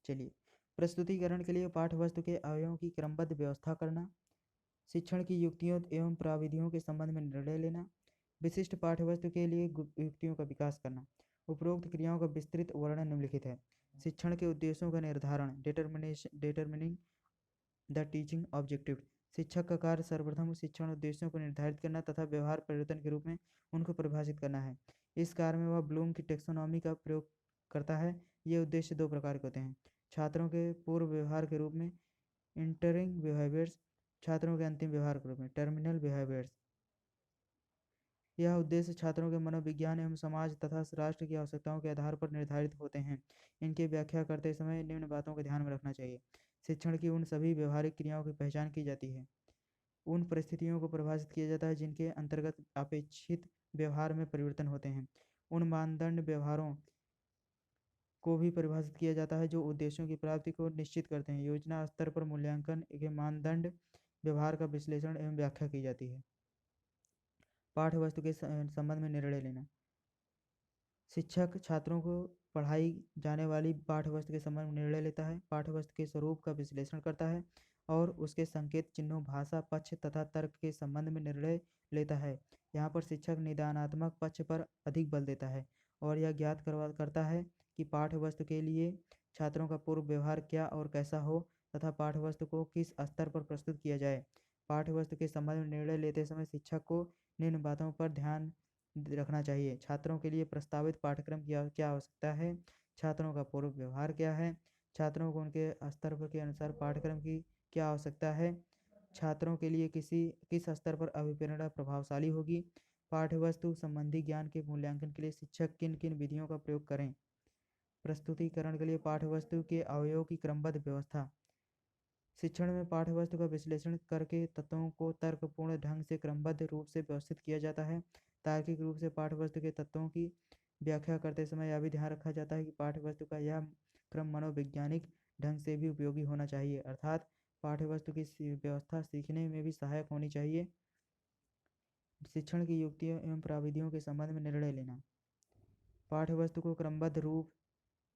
चलिए प्रस्तुतिकरण के लिए पाठ्यवस्तु के अवयवों की क्रमबद्ध व्यवस्था करना, शिक्षण की युक्तियों एवं प्राविधियों के संबंध में निर्णय लेना, विशिष्ट पाठ्यवस्तु के लिए युक्तियों का विकास करना। उपरोक्त क्रियाओं का विस्तृत वर्णन निम्नलिखित है। शिक्षण के उद्देश्यों का निर्धारण, डिटर्मिनिंग द टीचिंग ऑब्जेक्टिव। शिक्षक का कार्य सर्वप्रथम शिक्षण उद्देश्यों को निर्धारित करना तथा व्यवहार परिवर्तन के रूप में उनको परिभाषित करना है। इस कार्य में वह ब्लूम की टेक्सोनॉमी का प्रयोग करता है। ये उद्देश्य दो प्रकार के होते हैं: छात्रों के पूर्व व्यवहार के रूप में इंटरिंग बिहेवियर्स, छात्रों के अंतिम व्यवहार के रूप में टर्मिनल बिहेवियर्स। यह उद्देश्य छात्रों के मनोविज्ञान एवं समाज तथा राष्ट्र की आवश्यकताओं के आधार पर निर्धारित होते हैं। इनकी व्याख्या करते समय निम्न बातों को ध्यान में रखना चाहिए। शिक्षण की उन सभी व्यवहारिक क्रियाओं की पहचान की जाती है, उन परिस्थितियों को परिभाषित किया जाता है जिनके अंतर्गत अपेक्षित व्यवहार में परिवर्तन होते हैं। उन मानदंड व्यवहारों को भी परिभाषित किया जाता है जो उद्देश्यों की प्राप्ति को निश्चित करते हैं। योजना स्तर पर मूल्यांकन के मानदंड व्यवहार का विश्लेषण एवं व्याख्या की जाती है। पाठ्यवस्तु के संबंध में निर्णय लेना। शिक्षक छात्रों को पढ़ाई जाने वाली पाठ्यवस्तु के संबंध में निर्णय लेता है, पाठ्यवस्तु के स्वरूप का विश्लेषण करता है और उसके संकेत चिन्हों, भाषा, पक्ष तथा तर्क के संबंध में निर्णय लेता है। यहाँ पर शिक्षक निदानात्मक पक्ष पर अधिक बल देता है और यह ज्ञात करता है कि पाठ्यवस्तु के लिए छात्रों का पूर्व व्यवहार क्या और कैसा हो तथा पाठ्यवस्तु को किस स्तर पर प्रस्तुत किया जाए। पाठ्यवस्तु के संबंध में निर्णय लेते समय शिक्षक को निम्न बातों पर ध्यान रखना चाहिए: छात्रों के लिए प्रस्तावित पाठ्यक्रम की क्या आवश्यकता है, छात्रों का पूर्व व्यवहार क्या है, छात्रों को उनके स्तर के अनुसार पाठ्यक्रम की क्या आवश्यकता है, छात्रों के लिए किस स्तर पर अभिप्रेरणा प्रभावशाली होगी, पाठ्यवस्तु संबंधी ज्ञान के मूल्यांकन के लिए शिक्षक किन किन विधियों का प्रयोग करें। प्रस्तुतिकरण के लिए पाठ्यवस्तु के अवयवों की क्रमबद्ध व्यवस्था। शिक्षण में पाठ्यवस्तु का विश्लेषण करके तत्वों को तर्कपूर्ण ढंग से क्रमबद्ध रूप से व्यवस्थित किया जाता है। तार्किक रूप से पाठ्यवस्तु के तत्वों की व्याख्या करते समय यह भी ध्यान रखा जाता है कि पाठ्यवस्तु का यह क्रम मनोवैज्ञानिक ढंग से भी उपयोगी होना चाहिए, अर्थात पाठ्यवस्तु की व्यवस्था सीखने में भी सहायक होनी चाहिए। शिक्षण की युक्तियों एवं प्राविधियों के संबंध में निर्णय लेना। पाठ्यवस्तु को क्रमबद्ध रूप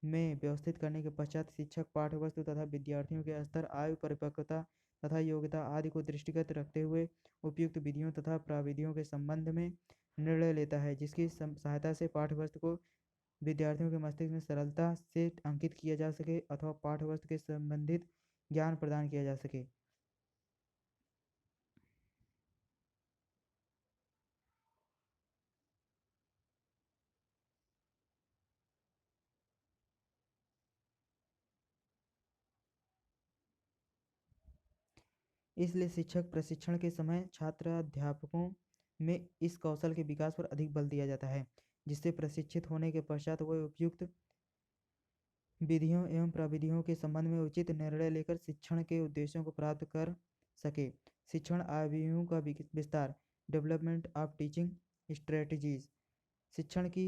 में व्यवस्थित करने के पश्चात शिक्षक पाठ्यवस्तु तथा विद्यार्थियों के स्तर, आयु, परिपक्वता तथा योग्यता आदि को दृष्टिगत रखते हुए उपयुक्त विधियों तथा प्राविधियों के संबंध में निर्णय लेता है, जिसकी सहायता से पाठ्यवस्तु को विद्यार्थियों के मस्तिष्क में सरलता से अंकित किया जा सके अथवा पाठ्यवस्तु के संबंधित ज्ञान प्रदान किया जा सके। इसलिए शिक्षक प्रशिक्षण के समय छात्र अध्यापकों में इस कौशल के विकास पर अधिक बल दिया जाता है, जिससे प्रशिक्षित होने के पश्चात वह उपयुक्त विधियों एवं प्रविधियों के संबंध में उचित निर्णय लेकर शिक्षण के उद्देश्यों को प्राप्त कर सके। शिक्षण अवयवों का विस्तार, डेवलपमेंट ऑफ टीचिंग स्ट्रेटजीज। शिक्षण की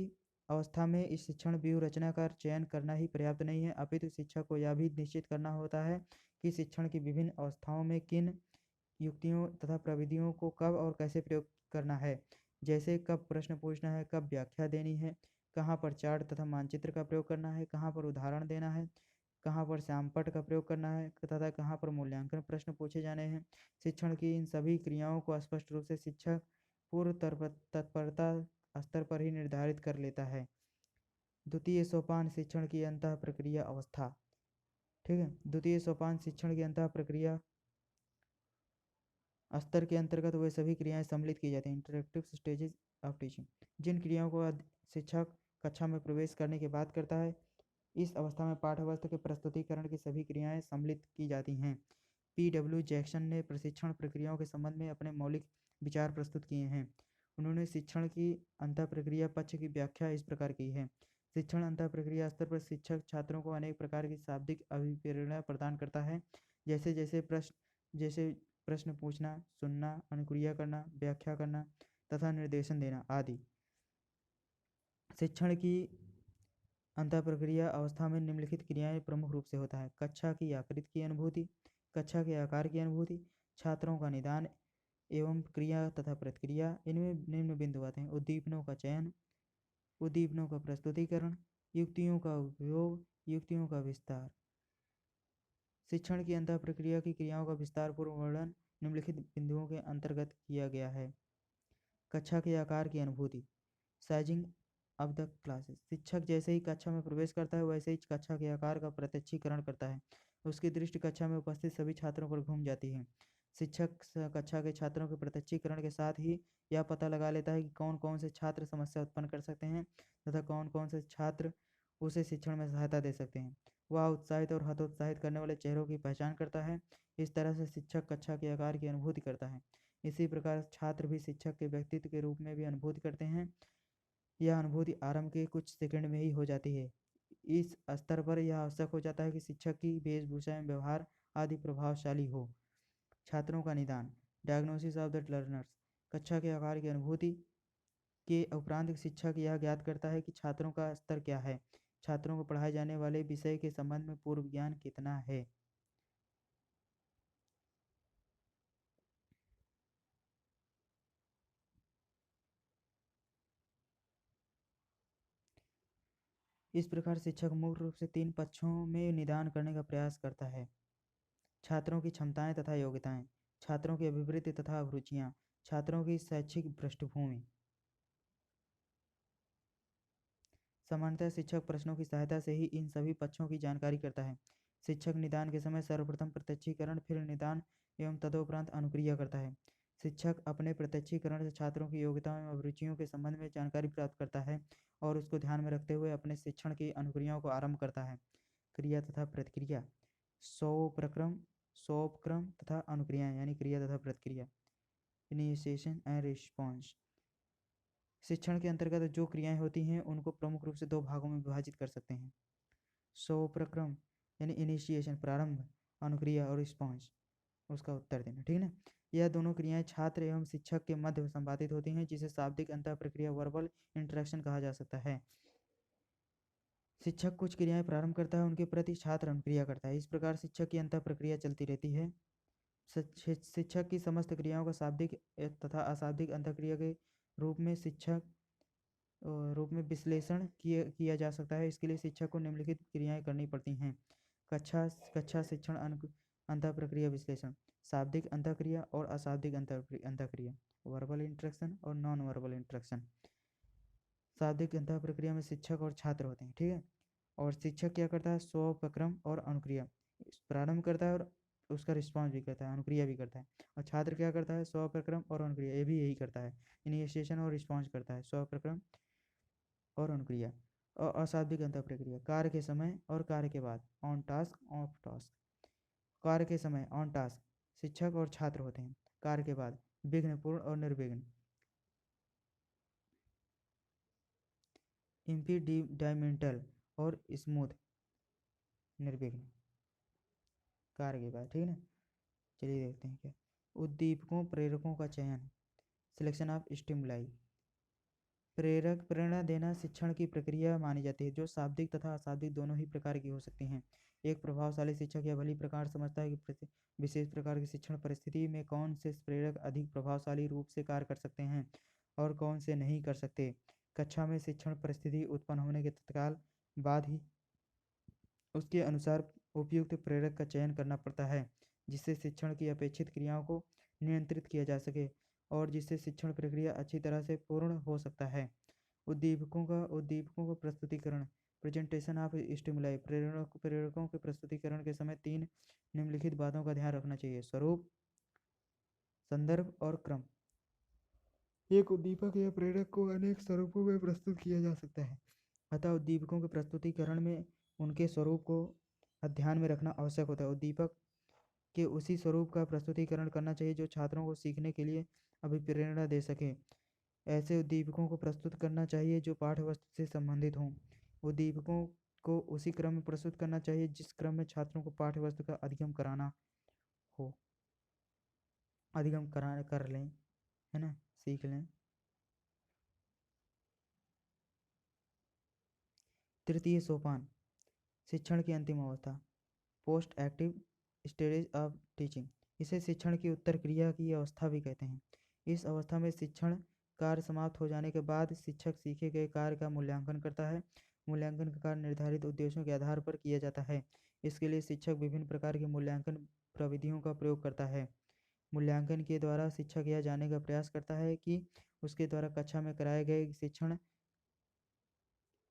अवस्था में इस शिक्षण व्यूह रचना का चयन करना ही पर्याप्त नहीं है, अपितु शिक्षक को यह भी निश्चित करना होता है कि शिक्षण की विभिन्न अवस्थाओं में किन युक्तियों तथा प्रविधियों को कब और कैसे प्रयोग करना है, जैसे कब प्रश्न पूछना है, कब व्याख्या देनी है, कहाँ पर चार्ट तथा मानचित्र का प्रयोग करना है, कहाँ पर उदाहरण देना है, कहाँ पर श्यामपट्ट का प्रयोग करना है तथा कहाँ पर मूल्यांकन प्रश्न पूछे जाने हैं। शिक्षण की इन सभी क्रियाओं को स्पष्ट रूप से शिक्षक पूर्व तत्परता स्तर पर ही निर्धारित कर लेता है। द्वितीय सोपान शिक्षण की अंतः प्रक्रिया अवस्था। ठीक है, द्वितीय सोपान शिक्षण की अंतः प्रक्रिया स्तर के अंतर्गत वे सभी क्रियाएं सम्मिलित की जाती हैं। Interactive stages of teaching. जिन क्रियाओं को शिक्षक कक्षा में प्रवेश करने के बाद करता है, इस अवस्था में पाठ्यवस्तु के प्रस्तुतिकरण की सभी क्रियाएं सम्मिलित की जाती हैं। P.W. जैक्सन ने प्रशिक्षण प्रक्रियाओं के संबंध में अपने मौलिक विचार प्रस्तुत किए हैं। उन्होंने शिक्षण की अंतः प्रक्रिया पक्ष की व्याख्या इस प्रकार की है: शिक्षण अंतः प्रक्रिया स्तर पर शिक्षक छात्रों को अनेक प्रकार की शाब्दिक अभिप्रेरणा प्रदान करता है, जैसे प्रश्न पूछना, सुनना, अनुक्रिया करना, व्याख्या करना तथा निर्देशन देना आदि। शिक्षण की अंतः प्रक्रिया अवस्था में निम्नलिखित क्रियाएं प्रमुख रूप से होता है: कक्षा की आकृति की अनुभूति, कक्षा के आकार की अनुभूति, छात्रों का निदान एवं क्रिया तथा प्रतिक्रिया। इनमें निम्न बिंदु आते हैं: उद्दीपनों का चयन, उद्दीपनों का प्रस्तुतिकरण, युक्तियों का उपयोग, युक्तियों का विस्तार। शिक्षण की अंतः प्रक्रिया की क्रियाओं का विस्तारपूर्वक वर्णन निम्नलिखित बिंदुओं के अंतर्गत किया गया है। कक्षा के आकार की अनुभूति, साइजिंग ऑफ द क्लासेस। शिक्षक जैसे ही कक्षा में प्रवेश करता है वैसे ही कक्षा के आकार का प्रत्यक्षीकरण करता है। उसकी दृष्टि कक्षा में उपस्थित सभी छात्रों पर घूम जाती है। शिक्षक कक्षा के छात्रों के प्रत्यक्षीकरण के साथ ही यह पता लगा लेता है कि कौन कौन से छात्र समस्या उत्पन्न कर सकते हैं तथा कौन कौन से छात्र उसे शिक्षण में सहायता दे सकते हैं। वह उत्साहित और हतोत्साहित करने वाले चेहरों की पहचान करता है। इस तरह से शिक्षक कक्षा के आकार की अनुभूति करता है। इसी प्रकार छात्र भी शिक्षक के व्यक्तित्व के रूप में भी अनुभूति करते हैं। यह अनुभूति आरंभ के कुछ सेकंड में ही हो जाती है। इस स्तर पर यह आवश्यक हो जाता है कि शिक्षक की वेशभूषा एवं व्यवहार आदि प्रभावशाली हो। छात्रों का निदान, डायग्नोसिस ऑफ द लर्नर्स। कक्षा के आकार की अनुभूति के उपरांत शिक्षक यह ज्ञात करता है कि छात्रों का स्तर क्या है। छात्रों को पढ़ाए जाने वाले विषय के संबंध में पूर्व ज्ञान कितना है। इस प्रकार शिक्षक मूल रूप से 3 पक्षों में निदान करने का प्रयास करता है। छात्रों की क्षमताएं तथा योग्यताएं, छात्रों की अभिवृत्ति तथा अभिरुचियां, छात्रों की शैक्षिक पृष्ठभूमि। सामान्यतः शिक्षक प्रश्नों की सहायता से ही इन सभी पक्षों की जानकारी करता है। शिक्षक निदान के समय सर्वप्रथम प्रत्यक्षीकरण, फिर निदान एवं तदोपरांत अनुक्रिया करता है। शिक्षक अपने प्रत्यक्षीकरण से छात्रों की योग्यताओं एवं अभिरुचियों के संबंध में जानकारी प्राप्त करता है और उसको ध्यान में रखते हुए अपने शिक्षण की अनुक्रियाओं को आरंभ करता है। क्रिया तथा प्रतिक्रिया, सौपक्रम तथा अनुक्रियाएं यानी क्रिया तथा प्रतिक्रिया। Initiation and response. शिक्षण के अंतर्गत जो क्रियाएं होती हैं उनको प्रमुख रूप से 2 भागों में विभाजित कर सकते हैं। सौप्रक्रम यानी इनिशिएशन प्रारंभ, अनुक्रिया और रिस्पॉन्स उसका उत्तर देना, ठीक है ना। यह दोनों क्रियाएं छात्र एवं शिक्षक के मध्य संपादित होती हैं, जिसे शाब्दिक अंतः प्रक्रिया वर्बल इंटरेक्शन कहा जा सकता है। शिक्षक कुछ क्रियाएं प्रारंभ करता है, उनके प्रति छात्र अनुक्रिया करता है। इस प्रकार शिक्षक की अंतः प्रक्रिया चलती रहती है। शिक्षक की समस्त क्रियाओं का शाब्दिक तथा अशाब्दिक अंतःक्रिया के रूप में विश्लेषण किया जा सकता है। इसके लिए शिक्षक को निम्नलिखित क्रियाएं करनी पड़ती हैं। कक्षा शिक्षण अंतः प्रक्रिया विश्लेषण, शाब्दिक अंतःक्रिया और अशाब्दिक अंतःक्रिया, वर्बल इंटरेक्शन और नॉन वर्बल इंटरेक्शन। शाब्दिक अंतः प्रक्रिया में शिक्षक और छात्र होते हैं, ठीक है। और शिक्षक क्या करता है, स्वप्रक्रम और अनुक्रिया प्रारंभ करता है और उसका रिस्पॉन्स भी करता है, अनुक्रिया भी करता है। और छात्र क्या करता है, स्वप्रक्रम और अनुक्रिया, ये भी यही करता है, इनिशिएशन और रिस्पॉन्स करता है, स्वप्रक्रम और अनुक्रिया। और अशाब्दिक अंतः प्रक्रिया, कार्य के समय और कार्य के बाद, ऑन टास्क ऑफ टास्क। कार्य के समय ऑन टास्क शिक्षक और छात्र होते हैं, कार्य के बाद विघ्नपूर्ण और निर्विघ्न, इम्पीडिमेंटल और स्मूथ, निर्विघ्न कार्य के बाद, ठीक है ना। चलिए देखते हैं क्या। उद्दीपकों प्रेरकों का चयन, सिलेक्शन ऑफ स्टिमुलाई। प्रेरक प्रेरणा देना शिक्षण की प्रक्रिया मानी जाती है, जो शाब्दिक तथा अशाब्दिक दोनों ही प्रकार की हो सकती हैं। एक प्रभावशाली शिक्षक यह भली प्रकार समझता है कि विशेष प्रकार की शिक्षण परिस्थिति में कौन से प्रेरक अधिक प्रभावशाली रूप से कार्य कर सकते हैं और कौन से नहीं कर सकते। कक्षा में शिक्षण परिस्थिति उत्पन्न होने के तत्काल बाद ही उसके अनुसार उपयुक्त प्रेरक का चयन करना पड़ता है, जिससे शिक्षण की अपेक्षित क्रियाओं को नियंत्रित किया जा सके और जिससे शिक्षण प्रक्रिया अच्छी तरह से पूर्ण हो सकता है। उद्दीपकों का प्रस्तुतिकरण, प्रेजेंटेशन ऑफ स्टिमुलाई। प्रेरकों के प्रस्तुतिकरण के समय 3 निम्नलिखित बातों का ध्यान रखना चाहिए: स्वरूप, संदर्भ और क्रम। एक उद्दीपक या प्रेरक को अनेक स्वरूपों में प्रस्तुत किया जा सकता है, अतः उद्दीपकों के प्रस्तुतिकरण में उनके स्वरूप को ध्यान में रखना आवश्यक होता है। उद्दीपक के उसी स्वरूप का प्रस्तुतिकरण करना चाहिए जो छात्रों को सीखने के लिए अभिप्रेरणा दे सके। ऐसे उद्दीपकों को प्रस्तुत करना चाहिए जो पाठ्यवस्तु से संबंधित हों। उद्दीपकों को उसी क्रम में प्रस्तुत करना चाहिए जिस क्रम में छात्रों को पाठ्यवस्तु का अधिगम कराना हो, अधिगम कर लें, है ना, सीख लें। तृतीय सोपान, शिक्षण की अंतिम अवस्था, post active stage of teaching. इसे शिक्षण की उत्तर क्रिया की अवस्था भी कहते हैं। इस अवस्था में शिक्षण कार्य समाप्त हो जाने के बाद शिक्षक सीखे गए कार्य का मूल्यांकन करता है मूल्यांकन का कार्य निर्धारित उद्देश्यों के आधार पर किया जाता है। इसके लिए शिक्षक विभिन्न प्रकार के मूल्यांकन प्रविधियों का प्रयोग करता है। मूल्यांकन के द्वारा शिक्षक यह जानने का प्रयास करता है कि उसके द्वारा कक्षा में कराए गए शिक्षण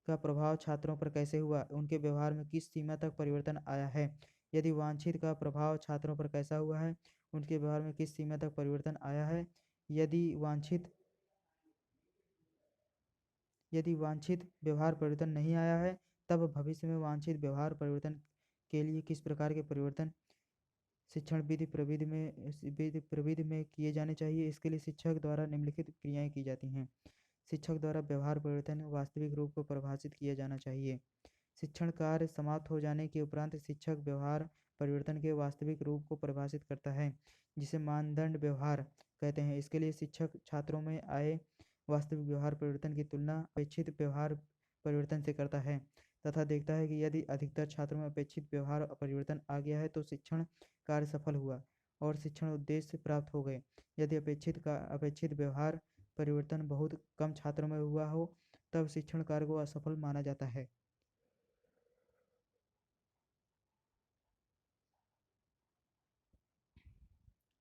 का प्रभाव छात्रों पर कैसे हुआ, उनके व्यवहार में किस सीमा तक परिवर्तन आया है। यदि वांछित का प्रभाव छात्रों पर कैसा हुआ है, उनके व्यवहार में किस सीमा तक परिवर्तन आया है। यदि वांछित व्यवहार परिवर्तन नहीं आया है, तब भविष्य में वांछित व्यवहार परिवर्तन के लिए किस प्रकार के परिवर्तन शिक्षण विधि प्रविधि में किए जाने चाहिए। इसके लिए शिक्षक द्वारा निम्नलिखित क्रियाएं की जाती हैं। शिक्षक द्वारा व्यवहार परिवर्तन वास्तविक रूप को परिभाषित किया जाना चाहिए। शिक्षण कार्य समाप्त हो जाने के उपरांत शिक्षक व्यवहार परिवर्तन के वास्तविक रूप को परिभाषित करता है, जिसे मानदंड व्यवहार कहते हैं। इसके लिए शिक्षक छात्रों में आए वास्तविक व्यवहार परिवर्तन की तुलना अपेक्षित व्यवहार परिवर्तन से करता है तथा देखता है कि यदि अधिकतर छात्रों में अपेक्षित व्यवहार परिवर्तन आ गया है तो शिक्षण कार्य सफल हुआ और शिक्षण उद्देश्य प्राप्त हो गए। यदि अपेक्षित व्यवहार परिवर्तन बहुत कम छात्रों में हुआ हो, तब शिक्षण कार्य को असफल माना जाता है।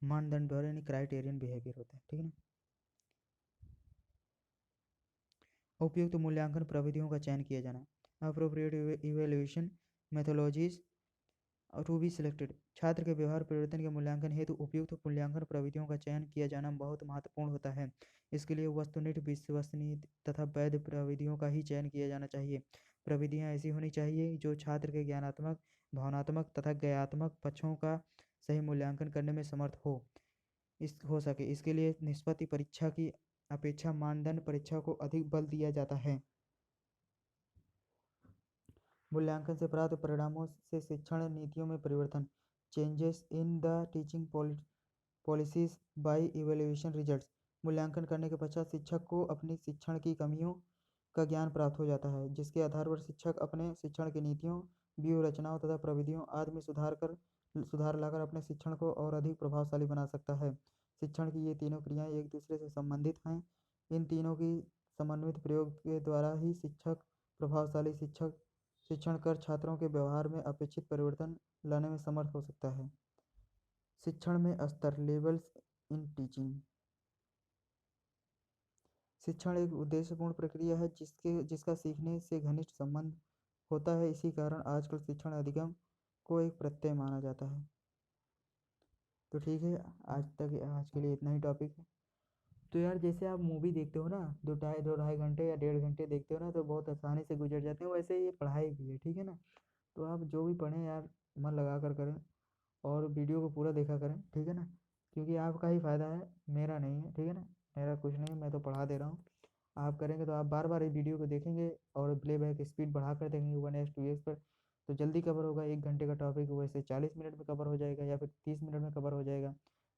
मानदंड व्यवहार यानी क्राइटेरियन बिहेवियर होता है, ठीक है ना। उपयुक्त मूल्यांकन प्रविधियों का चयन किया जाना। Appropriate evaluation methodologies to be selected. छात्र के व्यवहार परिवर्तन के मूल्यांकन हेतु उपयुक्त मूल्यांकन प्रविधियों का चयन किया जाना बहुत महत्वपूर्ण होता है। इसके लिए वस्तुनिष्ठ, विश्वसनीय तथा वैध प्रविधियों का ही चयन किया जाना चाहिए। प्रविधियां ऐसी होनी चाहिए जो छात्र के ज्ञानात्मक, भावनात्मक तथा ज्ञानात्मक पक्षों का सही मूल्यांकन करने में समर्थ हो सके। इसके लिए निष्पत्ति परीक्षा की अपेक्षा मानदंड परीक्षा को अधिक बल दिया जाता है। मूल्यांकन से प्राप्त परिणामों से शिक्षण नीतियों में परिवर्तन। Changes in the teaching policies bye evaluation results. मूल्यांकन करने के पश्चात शिक्षक को अपनी शिक्षण की कमियों का ज्ञान प्राप्त हो जाता है, जिसके आधार पर शिक्षक अपने शिक्षण की नीतियों, व्यूह रचनाओं तथा प्रविधियों आदि में सुधार लाकर अपने शिक्षण को और अधिक प्रभावशाली बना सकता है। शिक्षण की ये तीनों क्रियाएं एक दूसरे से संबंधित हैं। इन तीनों की समन्वित प्रयोग के द्वारा ही शिक्षक प्रभावशाली शिक्षण कर छात्रों के व्यवहार में अपेक्षित परिवर्तन लाने में समर्थ हो सकता है। शिक्षण में स्तर, लेवल्स इन टीचिंग। शिक्षण एक उद्देश्यपूर्ण प्रक्रिया है जिसका सीखने से घनिष्ठ संबंध होता है। इसी कारण आजकल शिक्षण अधिगम को एक प्रत्यय माना जाता है। तो ठीक है, आज के लिए इतना ही टॉपिक है। तो यार जैसे आप मूवी देखते हो ना, दो ढाई घंटे या 1.5 घंटे देखते हो ना, तो बहुत आसानी से गुजर जाते हैं। वैसे ये पढ़ाई भी है, ठीक है ना। तो आप जो भी पढ़ें यार, मन लगा कर करें और वीडियो को पूरा देखा करें, ठीक है ना। क्योंकि आपका ही फ़ायदा है, मेरा नहीं है, ठीक है ना। मेरा कुछ नहीं है, मैं तो पढ़ा दे रहा हूँ। आप करेंगे तो आप बार बार ये वीडियो को देखेंगे और प्लेबैक स्पीड बढ़ा कर देखेंगे 1x 2x पर, तो जल्दी कवर होगा। 1 घंटे का टॉपिक वैसे 40 मिनट में कवर हो जाएगा या फिर 30 मिनट में कवर हो जाएगा।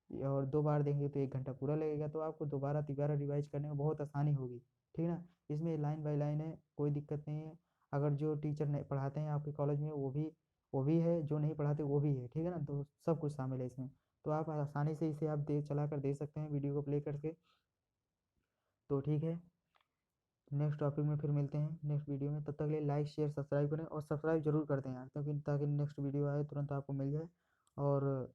और 2 बार देंगे तो 1 घंटा पूरा लगेगा, तो आपको दोबारा तिबारा रिवाइज करने में बहुत आसानी होगी, ठीक है ना। इसमें लाइन बाय लाइन है, कोई दिक्कत नहीं है। अगर जो टीचर नहीं पढ़ाते हैं आपके कॉलेज में वो भी है, जो नहीं पढ़ाते वो भी है, ठीक है ना। तो सब कुछ शामिल है इसमें। तो आप आसानी से इसे आप चला कर दे सकते हैं वीडियो को प्ले करके। तो ठीक है, नेक्स्ट टॉपिक में फिर मिलते हैं नेक्स्ट वीडियो में। तब तक के लिए लाइक शेयर सब्सक्राइब करें और सब्सक्राइब जरूर कर दें यार, क्योंकि ताकि नेक्स्ट वीडियो आए तुरंत आपको मिल जाए। और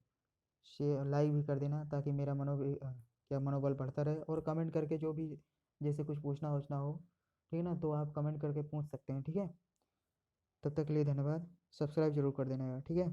शेयर लाइक भी कर देना ताकि मेरा मनोबल बढ़ता रहे। और कमेंट करके जो भी जैसे कुछ पूछना वूछना हो, ठीक है ना, तो आप कमेंट करके पूछ सकते हैं, ठीक है। तब तक के लिए धन्यवाद। सब्सक्राइब जरूर कर देना यार, ठीक है।